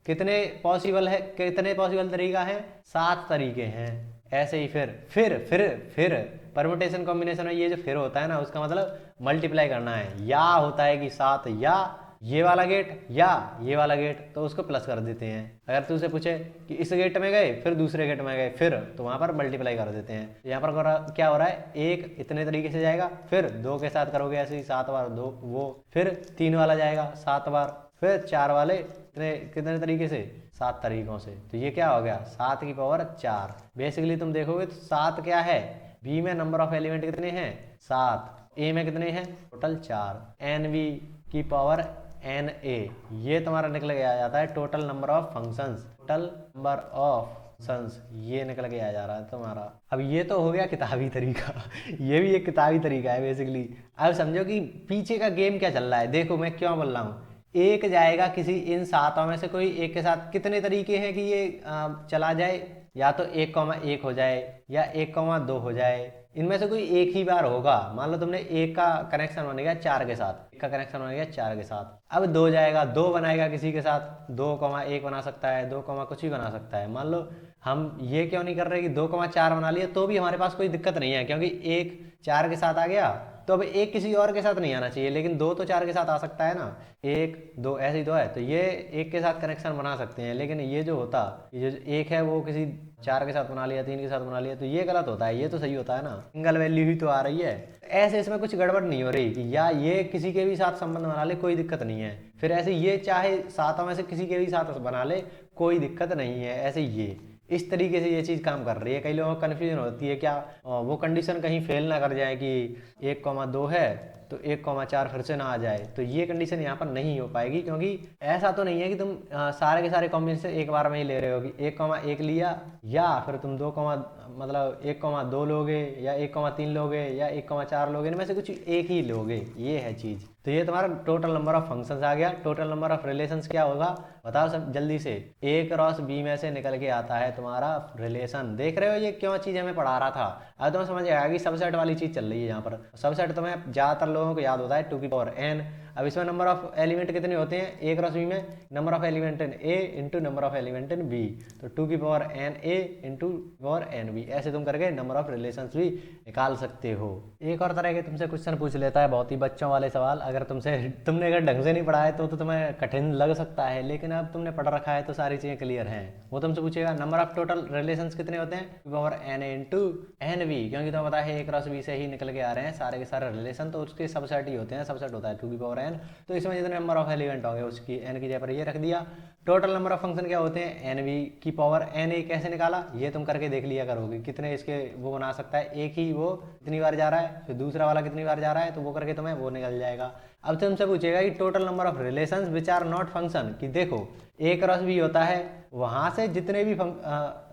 कितने पॉसिबल है, कितने पॉसिबल तरीका है, 7 तरीके हैं। ऐसे ही फिर परमुटेशन कॉम्बिनेशन में ये जो फिर होता है ना, उसका मतलब मल्टीप्लाई करना है। या होता है कि 7 या ये वाला गेट या ये वाला गेट, तो उसको प्लस कर देते हैं। अगर तुझसे पूछे कि इस गेट में गए फिर दूसरे गेट में गए फिर, तो वहां पर मल्टीप्लाई कर देते हैं। यहाँ पर क्या हो रहा है, एक इतने तरीके से जाएगा, फिर 2 के साथ करोगे ऐसे ही 7 बार 2 वो, फिर 3 वाला जाएगा 7 बार, फिर 4 वाले कितने तरीके से, 7 तरीकों से। तो ये क्या हो गया, 7 की पावर 4। बेसिकली तुम देखोगे तो 7 क्या है, बी में नंबर ऑफ एलिमेंट कितने हैं, 7, ए में कितने हैं, टोटल 4, एन बी की पावर एन ए, ये तुम्हारा निकल के आ जाता है total number of functions, total number of functions, ये निकल के आ जा रहा है तुम्हारा। अब ये तो हो गया किताबी तरीका ये भी एक किताबी तरीका है बेसिकली। अब समझो कि पीछे का गेम क्या चल रहा है। देखो मैं क्यों बोल रहा हूँ, एक जाएगा किसी इन 7 में से कोई एक के साथ, कितने तरीके हैं कि ये चला जाए, या तो 1,1 हो जाए या 1,2 हो जाए, इनमें से कोई एक ही बार होगा। मान लो तुमने एक का कनेक्शन बन गया 4 के साथ, एक का कनेक्शन बन गया 4 के साथ, अब 2 जाएगा, 2 बनाएगा किसी के साथ, 2,1 बना सकता है, 2, कुछ भी बना सकता है। मान लो हम ये क्यों नहीं कर रहे कि 2,4 बना लिया, तो भी हमारे पास कोई दिक्कत नहीं है, क्योंकि एक 4 के साथ आ गया तो अब एक किसी और के साथ नहीं आना चाहिए, लेकिन 2 तो 4 के साथ आ सकता है ना, 1 2 ऐसे ही तो है। तो ये एक के साथ कनेक्शन बना सकते हैं, लेकिन ये जो होता, ये जो एक है वो किसी 4 के साथ बना लिया, 3 के साथ बना लिया, तो ये गलत होता है। ये तो सही होता है ना, सिंगल वैल्यू ही तो आ रही है। ऐसे इसमें कुछ गड़बड़ नहीं हो रही कि या ये किसी के भी साथ संबंध बना ले, कोई दिक्कत नहीं है। फिर ऐसे ये चाहे 7 में से किसी के भी साथ बना ले, कोई दिक्कत नहीं है। ऐसे ये इस तरीके से ये चीज़ काम कर रही है। कई लोगों को कन्फ्यूजन होती है, क्या वो कंडीशन कहीं फेल ना कर जाए कि 1,2 है तो 1,4 फिर से ना आ जाए, तो ये कंडीशन यहाँ पर नहीं हो पाएगी, क्योंकि ऐसा तो नहीं है कि तुम सारे के सारे कॉम्बिनेशन एक बार में ही ले रहे हो कि 1,1 लिया या फिर तुम 1,2 लोगे या 1,3 लोगे या 1,4 लोगे, इनमें से कुछ एक ही लोगे, ये है चीज़। तो ये तुम्हारा टोटल नंबर ऑफ फंक्शंस आ गया। टोटल नंबर ऑफ रिलेशंस क्या होगा बताओ सब जल्दी से, ए क्रॉस बी में से निकल के आता है तुम्हारा रिलेशन। देख रहे हो ये क्यों चीज़ हमें पढ़ा रहा था, अब तुम्हें समझ आएगा कि सबसेट वाली चीज़ चल रही है यहाँ पर। सबसेट तुम्हें ज़्यादातर लोगों को याद होता है 2 की पावर एन। अब इसमें नंबर ऑफ एलिमेंट कितने होते हैं, ए क्रॉस बी में number of element in A into number of element in B, तो 2 की power n A into power n B, ऐसे तुम करके नंबर ऑफ रिलेशंस भी निकाल सकते हो। एक और तरह के तुमसे क्वेश्चन पूछ लेता है, बहुत ही बच्चों वाले सवाल। अगर तुमने अगर ढंग से नहीं पढ़ा है तो तुम्हें कठिन लग सकता है, लेकिन अब तुमने पढ़ रखा है तो सारी चीज़ें क्लियर हैं। वो तुमसे पूछेगा नंबर ऑफ टोटल रिलेशंस कितने होते हैं, power n A into n B, क्योंकि तुम्हें पता है ए क्रॉस बी से ही निकल के आ रहे हैं सारे के सारे रिलेशन, तो उसके सबसेट ही होते हैं। सबसेट होता है 2 की पावर एन, तो इसमें जितने नंबर ऑफ एलिमेंट होंगे उसकी एन की जगह पर ये रख दिया। टोटल नंबर ऑफ फंक्शन क्या होते हैं, एन बी की पावर एन ए, कैसे निकाला ये तुम करके देख लिया करोगे, कितने इसके वो बना सकता है। एक ही वो कितनी बार जा रहा है, फिर दूसरा वाला कितनी बार जा रहा है, तो वो करके तुम्हें वो निकल जाएगा। अब तुमसे पूछेगा कि total number of relations which are not function, कि देखो ए क्रॉस बी होता है, वहां से जितने भी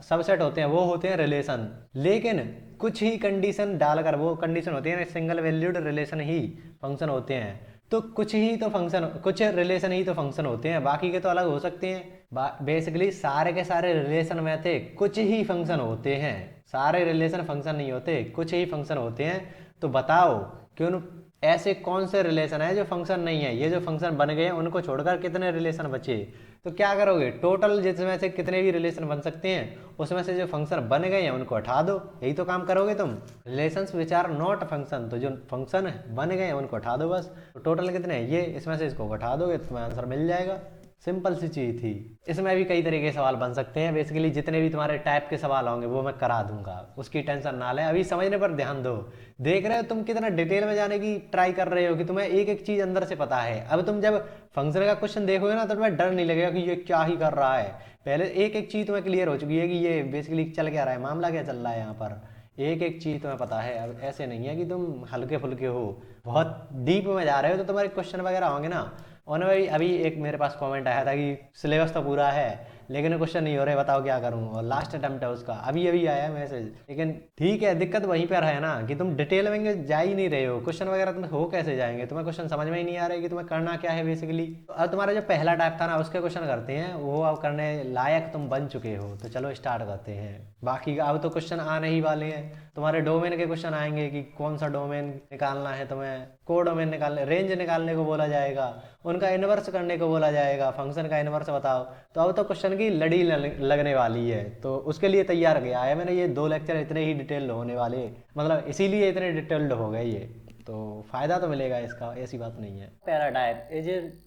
सबसेट होते हैं वो होते हैं रिलेशन, लेकिन कुछ ही कंडीशन डालकर, वो कंडीशन होती है सिंगल वैल्यूड रिलेशन ही फंक्शन होते हैं। तो कुछ ही तो फंक्शन, कुछ रिलेशन ही तो फंक्शन होते हैं, बाकी के तो अलग हो सकते हैं। बेसिकली सारे के सारे रिलेशन में थे कुछ ही फंक्शन होते हैं, सारे रिलेशन फंक्शन नहीं होते, कुछ ही फंक्शन होते हैं। तो बताओ क्यों ऐसे कौन से रिलेशन है जो फंक्शन नहीं है, ये जो फंक्शन बन गए हैं उनको छोड़कर कितने रिलेशन बचे। तो क्या करोगे, टोटल जिसमें से कितने भी रिलेशन बन सकते हैं उसमें से जो फंक्शन बन गए हैं उनको हटा दो, यही तो काम करोगे तुम। Relations which are not function, तो जो फंक्शन बन गए हैं उनको हटा दो बस। तो टोटल कितने हैं ये, इसमें से इसको हटा दोगे तुम्हें आंसर मिल जाएगा। सिंपल सी चीज़ थी। इसमें भी कई तरीके के सवाल बन सकते हैं, बेसिकली जितने भी तुम्हारे टाइप के सवाल होंगे वो मैं करा दूंगा, उसकी टेंशन ना ले, अभी समझने पर ध्यान दो। देख रहे हो तुम कितना डिटेल में जाने की ट्राई कर रहे हो कि तुम्हें एक एक चीज़ अंदर से पता है। अब तुम जब फंक्शन का क्वेश्चन देखोगे ना तो तुम्हें डर नहीं लगेगा कि ये क्या ही कर रहा है। पहले एक एक चीज़ तुम्हें क्लियर हो चुकी है कि ये बेसिकली चल क्या रहा है, मामला क्या चल रहा है यहाँ पर, एक एक चीज़ तुम्हें पता है। अब ऐसे नहीं है कि तुम हल्के फुल्के हो, बहुत डीप में जा रहे हो। तो तुम्हारे क्वेश्चन वगैरह होंगे ना, उन्हें भाई अभी एक मेरे पास कमेंट आया था कि सिलेबस तो पूरा है लेकिन क्वेश्चन नहीं हो रहे, बताओ क्या करूं, और लास्ट अटेम्प्ट है उसका, अभी अभी आया है मैसेज। लेकिन ठीक है, दिक्कत वहीं पर है ना कि तुम डिटेल में जा ही नहीं रहे हो, क्वेश्चन वगैरह तुम हो कैसे जाएंगे, तुम्हें क्वेश्चन समझ में ही नहीं आ रहे कि तुम्हें करना क्या है बेसिकली। तो अब तुम्हारा जो पहला टाइप था ना उसके क्वेश्चन करते हैं, वो अब करने लायक तुम बन चुके हो, तो चलो स्टार्ट करते हैं। बाकी अब तो क्वेश्चन आने ही वाले हैं, तुम्हारे डोमेन के क्वेश्चन आएंगे कि कौन सा डोमेन निकालना है तुम्हें, को डोमेन निकालने, रेंज निकालने को बोला जाएगा, उनका इन्वर्स करने को बोला जाएगा, फंक्शन का इन्वर्स बताओ। तो अब तो क्वेश्चन की लड़ी लगने वाली है, तो उसके लिए तैयार किया है मैंने। ये 2 लेक्चर इतने ही डिटेल्ड होने वाले, मतलब इसीलिए इतने डिटेल्ड हो गए ये, तो फायदा तो मिलेगा इसका, ऐसी बात नहीं है। पहला type,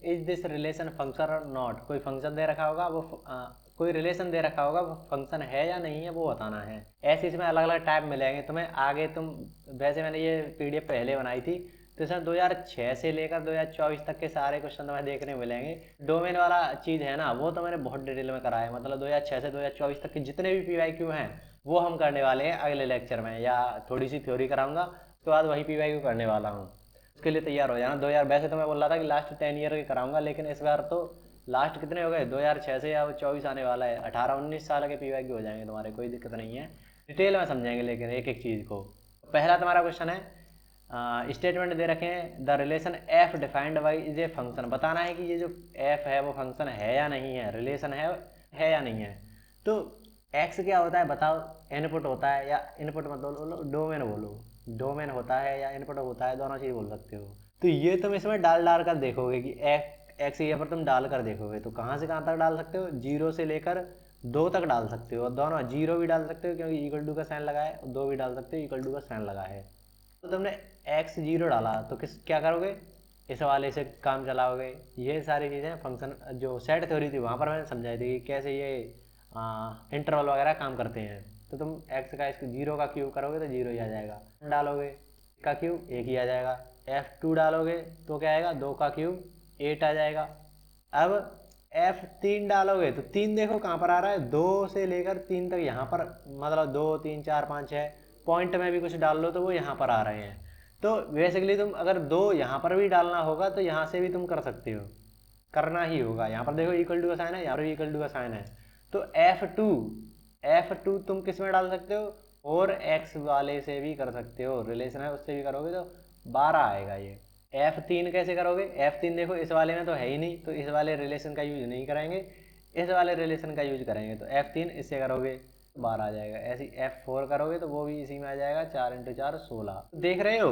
is this relation function और नॉट, कोई फंक्शन दे रखा होगा, वो कोई रिलेशन दे रखा होगा, वो फंक्शन है या नहीं है वो बताना है। ऐसे इसमें अलग अलग टाइप मिलेंगे तुम्हें आगे। तुम वैसे मैंने ये पीडीएफ पहले बनाई थी, तो इसमें 2006 से लेकर 2024 तक के सारे क्वेश्चन तुम्हें देखने मिलेंगे। डोमेन वाला चीज़ है ना, वो तो मैंने बहुत डिटेल में कराया है, मतलब 2006 से 2024 तक के जितने भी पीवाईक्यू हैं वो हम करने वाले हैं अगले लेक्चर में, या थोड़ी सी थ्योरी कराऊंगा उसके बाद वही पीवाईक्यू करने वाला हूँ। उसके लिए तैयार हो जाना। 2000 वैसे तो मैं बोल रहा था कि लास्ट 10 ईयर के कराऊंगा, लेकिन इस बार तो लास्ट कितने हो गए, 2006 से अब 24 आने वाला है, 18-19 साल के पीवाईक्यू हो जाएंगे तुम्हारे, कोई दिक्कत नहीं है, डिटेल में समझेंगे लेकिन एक एक चीज़ को। पहला तुम्हारा क्वेश्चन है, स्टेटमेंट दे रखे हैं, the relation F defined by is a function, बताना है कि ये जो एफ है वो फंक्शन है या नहीं है, रिलेशन है या नहीं है। तो एक्स क्या होता है बताओ, इनपुट होता है या इनपुट मत बोलो, डोमेन बोलो, डोमेन होता है या इनपुट होता है, दोनों चीज़ बोल सकते हो। तो ये तुम इसमें डाल कर देखोगे कि एक्स यहाँ पर तुम डाल कर देखोगे तो कहाँ से कहाँ तक डाल सकते हो, 0 से लेकर 2 तक डाल सकते हो, और दोनों 0 भी डाल सकते हो क्योंकि इक्वल टू का साइन लगा है, 2 भी डाल सकते हो इक्वल टू का साइन लगा है। तो तुमने x 0 डाला तो क्या करोगे, इस वाले से काम चलाओगे। ये सारी चीज़ें फंक्शन जो सेट थ्योरी थी वहाँ पर मैंने समझाई थी कि कैसे ये इंटरवल वगैरह काम करते हैं। तो तुम x का 0 का क्यूब करोगे तो 0 ही आ जाएगा, डालोगे का क्यूब 1 ही आ जाएगा, f2 डालोगे तो क्या आएगा, 2 का क्यूब 8 आ जाएगा। अब f3 डालोगे तो 3 देखो कहाँ पर आ रहा है, 2 से लेकर 3 तक यहाँ पर, मतलब 2 3 4 5 6 पॉइंट में भी कुछ डाल लो तो वो यहाँ पर आ रहे हैं। तो बेसिकली तुम अगर 2 यहाँ पर भी डालना होगा तो यहाँ से भी तुम कर सकते हो, करना ही होगा। यहाँ पर देखो इक्वल टू का साइन है, यहाँ पर भी इक्वल टू का साइन है, तो F2 तुम किस में डाल सकते हो, और x वाले से भी कर सकते हो, रिलेशन है उससे भी करोगे तो 12 आएगा। ये F3 कैसे करोगे, F3 देखो इस वाले में तो है ही नहीं, तो इस वाले रिलेशन का यूज नहीं करेंगे, इस वाले रिलेशन का यूज करेंगे, तो F3 इससे करोगे 12 आ जाएगा। ऐसे F4 करोगे तो वो भी इसी में आ जाएगा, 4 × 4 16। देख रहे हो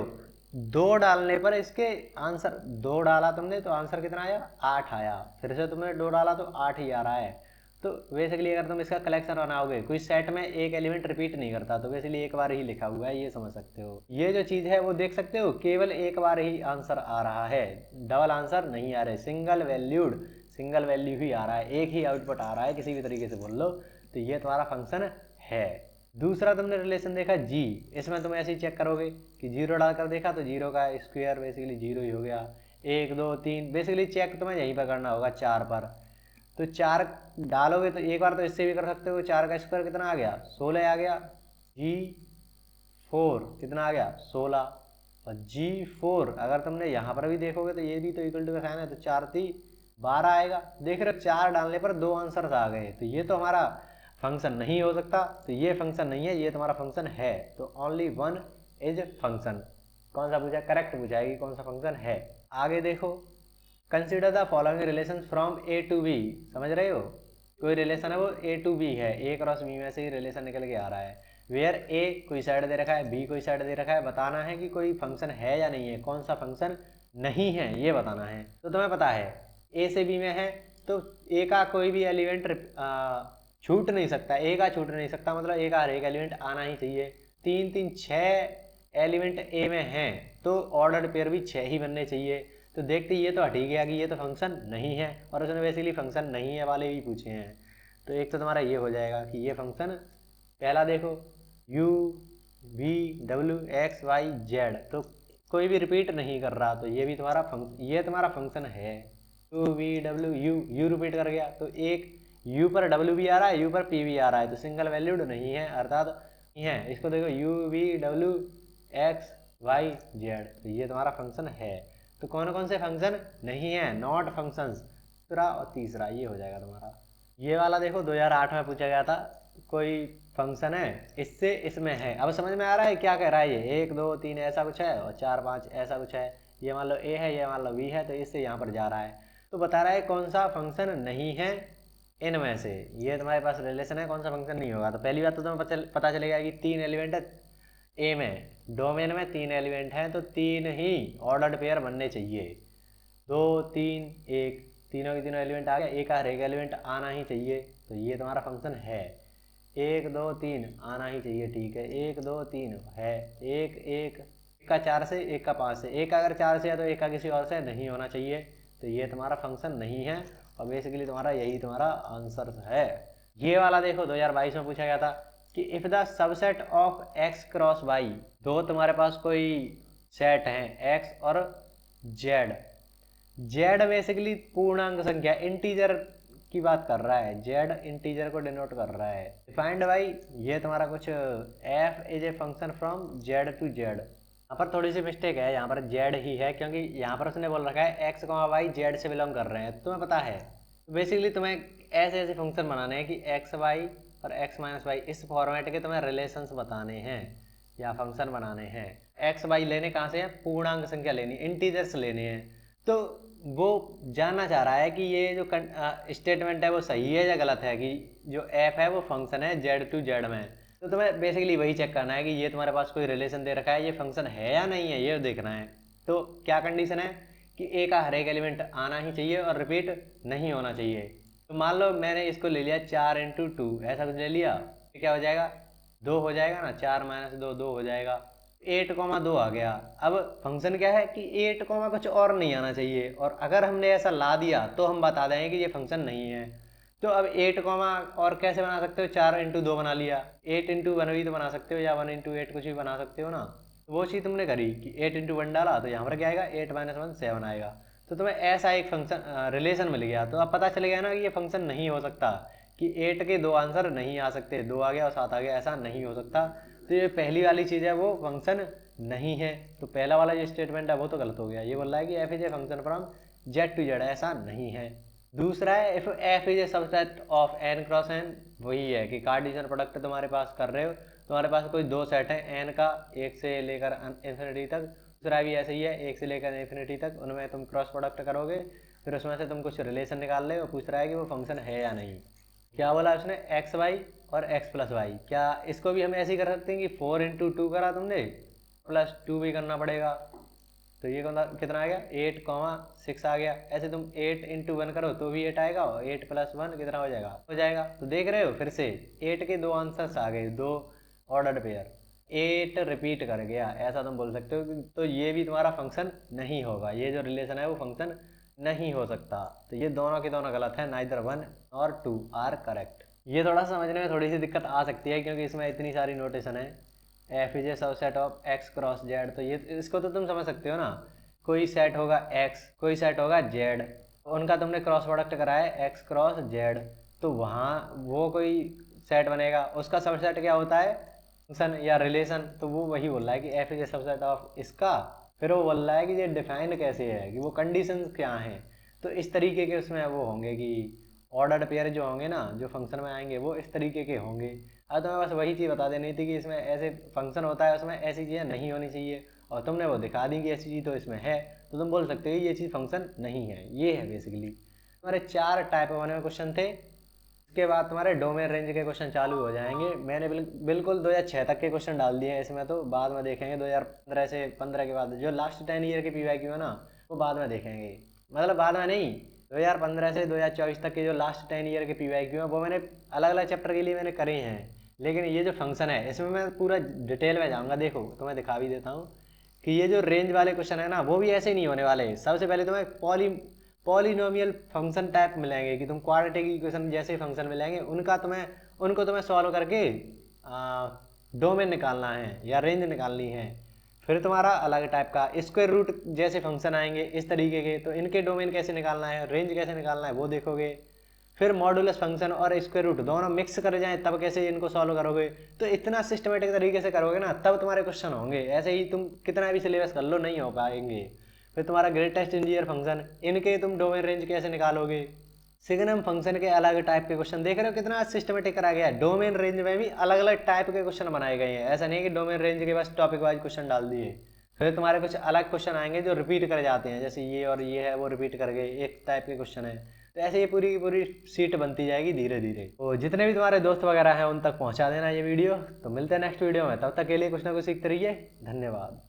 2 डालने पर इसके आंसर, 2 डाला तुमने तो आंसर कितना आया, 8 आया, फिर से तुमने 2 डाला तो 8 ही आ रहा है। तो बेसिकली अगर तुम इसका कलेक्शन बनाओगे, कोई सेट में एक एलिमेंट रिपीट नहीं करता, तो बेसिकली एक बार ही लिखा हुआ है, ये समझ सकते हो। ये जो चीज़ है वो देख सकते हो, केवल एक बार ही आंसर आ रहा है, डबल आंसर नहीं आ रहे, सिंगल वैल्यू ही आ रहा है, एक ही आउटपुट आ रहा है, किसी भी तरीके से बोल लो। तो ये तुम्हारा फंक्शन है। दूसरा तुमने रिलेशन देखा जी, इसमें तुम ऐसे ही चेक करोगे कि 0 डालकर देखा तो 0 का स्क्वायर बेसिकली 0 ही हो गया, 1 2 3 बेसिकली चेक तुम्हें यहीं पर करना होगा 4 पर। तो 4 डालोगे तो एक बार तो इससे भी कर सकते हो, 4 का स्क्वायर कितना आ गया, 16 आ गया, G4 कितना आ गया 16, और G4 अगर तुमने यहाँ पर भी देखोगे तो ये भी तो इक्वल टू का साइन है, तो 4 3 12 आएगा। देख रहे हो 4 डालने पर 2 आंसर आ गए, तो ये तो हमारा फंक्शन नहीं हो सकता, तो ये फंक्शन नहीं है, ये तुम्हारा फंक्शन है। तो ओनली वन इज फंक्शन। कौन सा पूछा, करेक्ट पूछा है कि कौन सा फंक्शन है। आगे देखो, consider the following relation from A to B, समझ रहे हो, कोई रिलेशन है वो ए टू बी है, ए क्रॉस बी में से ही रिलेशन निकल के आ रहा है। वेयर ए कोई साइड दे रखा है, बी कोई साइड दे रखा है, बताना है कि कोई फंक्शन है या नहीं है, कौन सा फंक्शन नहीं है ये बताना है। तो तुम्हें पता है ए से बी में है तो ए का कोई भी एलिमेंट छूट नहीं सकता, ए का छूट नहीं सकता, मतलब ए का हर एक एलिमेंट आना ही चाहिए। 3 3 6 एलिमेंट ए में हैं तो ऑर्डर्ड पेयर भी 6 ही बनने चाहिए। तो देखते ही ये तो हट ही गया कि ये तो फंक्शन नहीं है, और उसने बेसिकली फंक्शन नहीं है वाले भी पूछे हैं। तो एक तो तुम्हारा ये हो जाएगा कि ये फंक्शन, पहला देखो u v w x y z, तो कोई भी रिपीट नहीं कर रहा, तो ये भी ये तुम्हारा फंक्शन है। u v w u repeat कर गया, तो एक u पर w भी आ रहा है, u पर p भी आ रहा है, तो सिंगल वैल्यूड नहीं है, अर्थात है। इसको देखो u v w x y z, तो ये तुम्हारा फंक्शन है। तो कौन कौन से फंक्शन नहीं है, नॉट फंक्शंस, दूसरा और तीसरा, ये हो जाएगा तुम्हारा। ये वाला देखो 2008 में पूछा गया था, कोई फंक्शन है इससे इसमें है। अब समझ में आ रहा है क्या कह रहा है ये, 1 2 3 ऐसा कुछ है और 4 5 ऐसा कुछ है। ये मान लो a है, ये मान लो b है, तो इससे यहाँ पर जा रहा है। तो बता रहा है कौन सा फंक्शन नहीं है इनमें से। ये तुम्हारे पास रिलेशन है, कौन सा फंक्शन नहीं होगा। तो पहली बात तो तुम्हें पता चलेगा कि 3 एलिमेंट है ए में, डोमेन में 3 एलिमेंट हैं, तो 3 ही ऑर्डर्ड पेयर बनने चाहिए। 2 3 1, तीनों के तीनों एलिमेंट आ गए, एक हर एक एलिमेंट आना ही चाहिए, तो ये तुम्हारा फंक्शन है। 1 2 3 आना ही चाहिए, ठीक है, 1 2 3 है। एक का 4 से, एक का 5 से, एक अगर 4 से है तो एक का किसी और से नहीं होना चाहिए, तो ये तुम्हारा फंक्शन नहीं है। और बेसिकली तुम्हारा यही तुम्हारा आंसर है। ये वाला देखो 2022 में पूछा गया था कि if the subset of x cross y, दो तुम्हारे पास कोई सेट हैं x और z। z बेसिकली पूर्णांक संख्या, इंटीजर की बात कर रहा है, z इंटीजर को डिनोट कर रहा है। डिफाइंड बाई, ये तुम्हारा कुछ f is a function from z to z। यहाँ पर थोड़ी सी मिस्टेक है, यहाँ पर z ही है, क्योंकि यहाँ पर उसने बोल रखा है x y z से बिलोंग कर रहे हैं, तुम्हें पता है। बेसिकली तुम्हें ऐसे ऐसे फंक्शन बनाने हैं कि x y और x माइनस वाई, इस फॉर्मेट के तुम्हें रिलेशंस बताने हैं या फंक्शन बनाने हैं। x y लेने कहाँ से हैं, पूर्णांक संख्या लेनी, इंटीजर्स लेने हैं। तो वो जानना चाह रहा है कि ये जो स्टेटमेंट है वो सही है या गलत है, कि जो f है वो फंक्शन है z टू z में। तो तुम्हें बेसिकली वही चेक करना है कि ये तुम्हारे पास कोई रिलेशन दे रखा है, ये फंक्शन है या नहीं है, ये देखना है। तो क्या कंडीशन है कि a का हर एक एलिमेंट आना ही चाहिए और रिपीट नहीं होना चाहिए। तो मान लो मैंने इसको ले लिया 4 इंटू 2, ऐसा कुछ ले लिया, तो क्या हो जाएगा, 2 हो जाएगा ना, 4 माइनस 2 2 हो जाएगा, 8,2 आ गया। अब फंक्शन क्या है कि 8, कुछ और नहीं आना चाहिए, और अगर हमने ऐसा ला दिया तो हम बता देंगे कि ये फंक्शन नहीं है। तो अब 8, और कैसे बना सकते हो, 4 इंटू 2 बना लिया, 8 इंटू 1 भी तो बना सकते हो, या 1 इंटू 8 कुछ भी बना सकते हो ना। तो वो चीज़ तुमने करी कि 8 इंटू 1 डाला, तो यहाँ पर क्या आएगा, 8 माइनस 1 7 आएगा। तो तुम्हें ऐसा एक फंक्शन रिलेशन मिल गया। तो अब पता चल गया ना कि ये फंक्शन नहीं हो सकता, कि 8 के 2 आंसर नहीं आ सकते, 2 आ गया और 7 आ गया, ऐसा नहीं हो सकता। तो ये पहली वाली चीज़ है वो फंक्शन नहीं है। तो पहला वाला जो स्टेटमेंट है वो तो गलत हो गया, ये बोल रहा है कि f is a function from z to z, ऐसा नहीं है। दूसरा है if f is a subset of N cross N, वही है कि कार्टेशियन प्रोडक्ट तुम्हारे पास कर रहे हो, तुम्हारे पास कोई 2 सेट है एन का, 1 से लेकर इन्फिनिटी तक, दूसरा भी ऐसे ही है 1 से लेकर इन्फिनिटी तक, उनमें तुम क्रॉस प्रोडक्ट करोगे, फिर उसमें से तुम कुछ रिलेशन निकाल ले, और पूछ रहा है कि वो फंक्शन है या नहीं। क्या बोला उसने, एक्स वाई और एक्स प्लस वाई। क्या इसको भी हम ऐसे ही कर सकते हैं कि 4 इंटू 2 करा तुमने, प्लस 2 भी करना पड़ेगा, तो ये कितना आ गया, 8,6 आ गया। ऐसे तुम 8 इंटू 1 करो तो भी 8 आएगा, और 8 प्लस 1 कितना हो जाएगा। तो देख रहे हो, फिर से 8 के 2 आंसर्स आ गए, 2 ऑर्डर्ड पेयर, 8 रिपीट कर गया, ऐसा तुम बोल सकते हो। तो ये भी तुम्हारा फंक्शन नहीं होगा, ये जो रिलेशन है वो फंक्शन नहीं हो सकता। तो ये दोनों के दोनों गलत है, नाइदर 1 और 2 आर करेक्ट। ये थोड़ा समझने में थोड़ी सी दिक्कत आ सकती है, क्योंकि इसमें इतनी सारी नोटेशन है, एफ इज ए सब set of x cross Z. तो ये इसको तो तुम समझ सकते हो ना, कोई सेट होगा एक्स, कोई सेट होगा जेड, उनका तुमने क्रॉस प्रोडक्ट कराया है एक्स क्रॉस जेड, तो वहाँ वो कोई सेट बनेगा, उसका सबसेट क्या होता है, फंक्शन या रिलेशन। तो वो वही बोल रहा है कि f is a subset of इसका, फिर वो बोल रहा है कि ये डिफाइन कैसे है, कि वो कंडीशंस क्या हैं। तो इस तरीके के उसमें वो होंगे कि ऑर्डर्ड पेयर जो होंगे ना, जो फंक्शन में आएंगे वो इस तरीके के होंगे। अब तुम्हें बस वही चीज़ बता देनी थी कि इसमें ऐसे फंक्शन होता है, उसमें ऐसी चीज़ें नहीं होनी चाहिए, और तुमने वो दिखा दी कि ऐसी चीज़ तो इसमें है, तो तुम बोल सकते हो ये चीज़ फंक्शन नहीं है। ये है बेसिकली तुम्हारे 4 टाइप 1 में क्वेश्चन थे। इसके बाद तुम्हारे डोमेन रेंज के क्वेश्चन चालू हो जाएंगे। मैंने बिल्कुल 2006 तक के क्वेश्चन डाल दिए हैं इसमें, तो बाद में देखेंगे 2015 से 15 के बाद जो लास्ट 10 ईयर के PYQ है ना, वो बाद में देखेंगे, मतलब बाद में नहीं, 2015 से 2024 तक के जो लास्ट 10 ईयर के PYQ हैं वो मैंने अलग अलग चैप्टर के लिए मैंने करे हैं। लेकिन ये जो फंक्शन है इसमें मैं पूरा डिटेल में जाऊँगा। देखो तो मैं दिखा भी देता हूँ कि ये जो रेंज वाले क्वेश्चन है ना वो भी ऐसे ही नहीं होने वाले। सबसे पहले तुम्हें पॉलिनोमियल फंक्शन टाइप मिलेंगे कि तुम क्वाड्रेटिक इक्वेशन जैसे फंक्शन मिलेंगे उनको तुम्हें सॉल्व करके डोमेन निकालना है या रेंज निकालनी है। फिर तुम्हारा अलग टाइप का स्क्वायर रूट जैसे फंक्शन आएंगे इस तरीके के, तो इनके डोमेन कैसे निकालना है, रेंज कैसे निकालना है वो देखोगे। फिर मॉडुलस फंक्शन और स्क्वायर रूट दोनों मिक्स कर जाएं तब कैसे इनको सॉल्व करोगे। तो इतना सिस्टमेटिक तरीके से करोगे ना तब तुम्हारे क्वेश्चन होंगे। ऐसे ही तुम कितना भी सिलेबस कर लो नहीं हो पाएंगे। फिर तुम्हारा ग्रेटेस्ट इंटीजर फंक्शन, इनके तुम डोमेन रेंज कैसे निकालोगे। सिग्नम फंक्शन के अलग टाइप के क्वेश्चन देख रहे हो कितना सिस्टमेटिक करा गया है। डोमेन रेंज में भी अलग अलग टाइप के क्वेश्चन बनाए गए हैं, ऐसा नहीं है कि डोमेन रेंज के बस टॉपिक वाइज क्वेश्चन डाल दिए। फिर तुम्हारे कुछ अलग क्वेश्चन आएंगे जो रिपीट कर जाते हैं, जैसे ये और ये है वो रिपीट कर गए एक टाइप के क्वेश्चन है। तो ऐसे ये पूरी की पूरी सीट बनती जाएगी धीरे धीरे। तो जितने भी तुम्हारे दोस्त वगैरह हैं उन तक पहुंचा देना ये वीडियो। तो मिलते हैं नेक्स्ट वीडियो में, तब तक के लिए कुछ ना कुछ सीखते रहिए। धन्यवाद।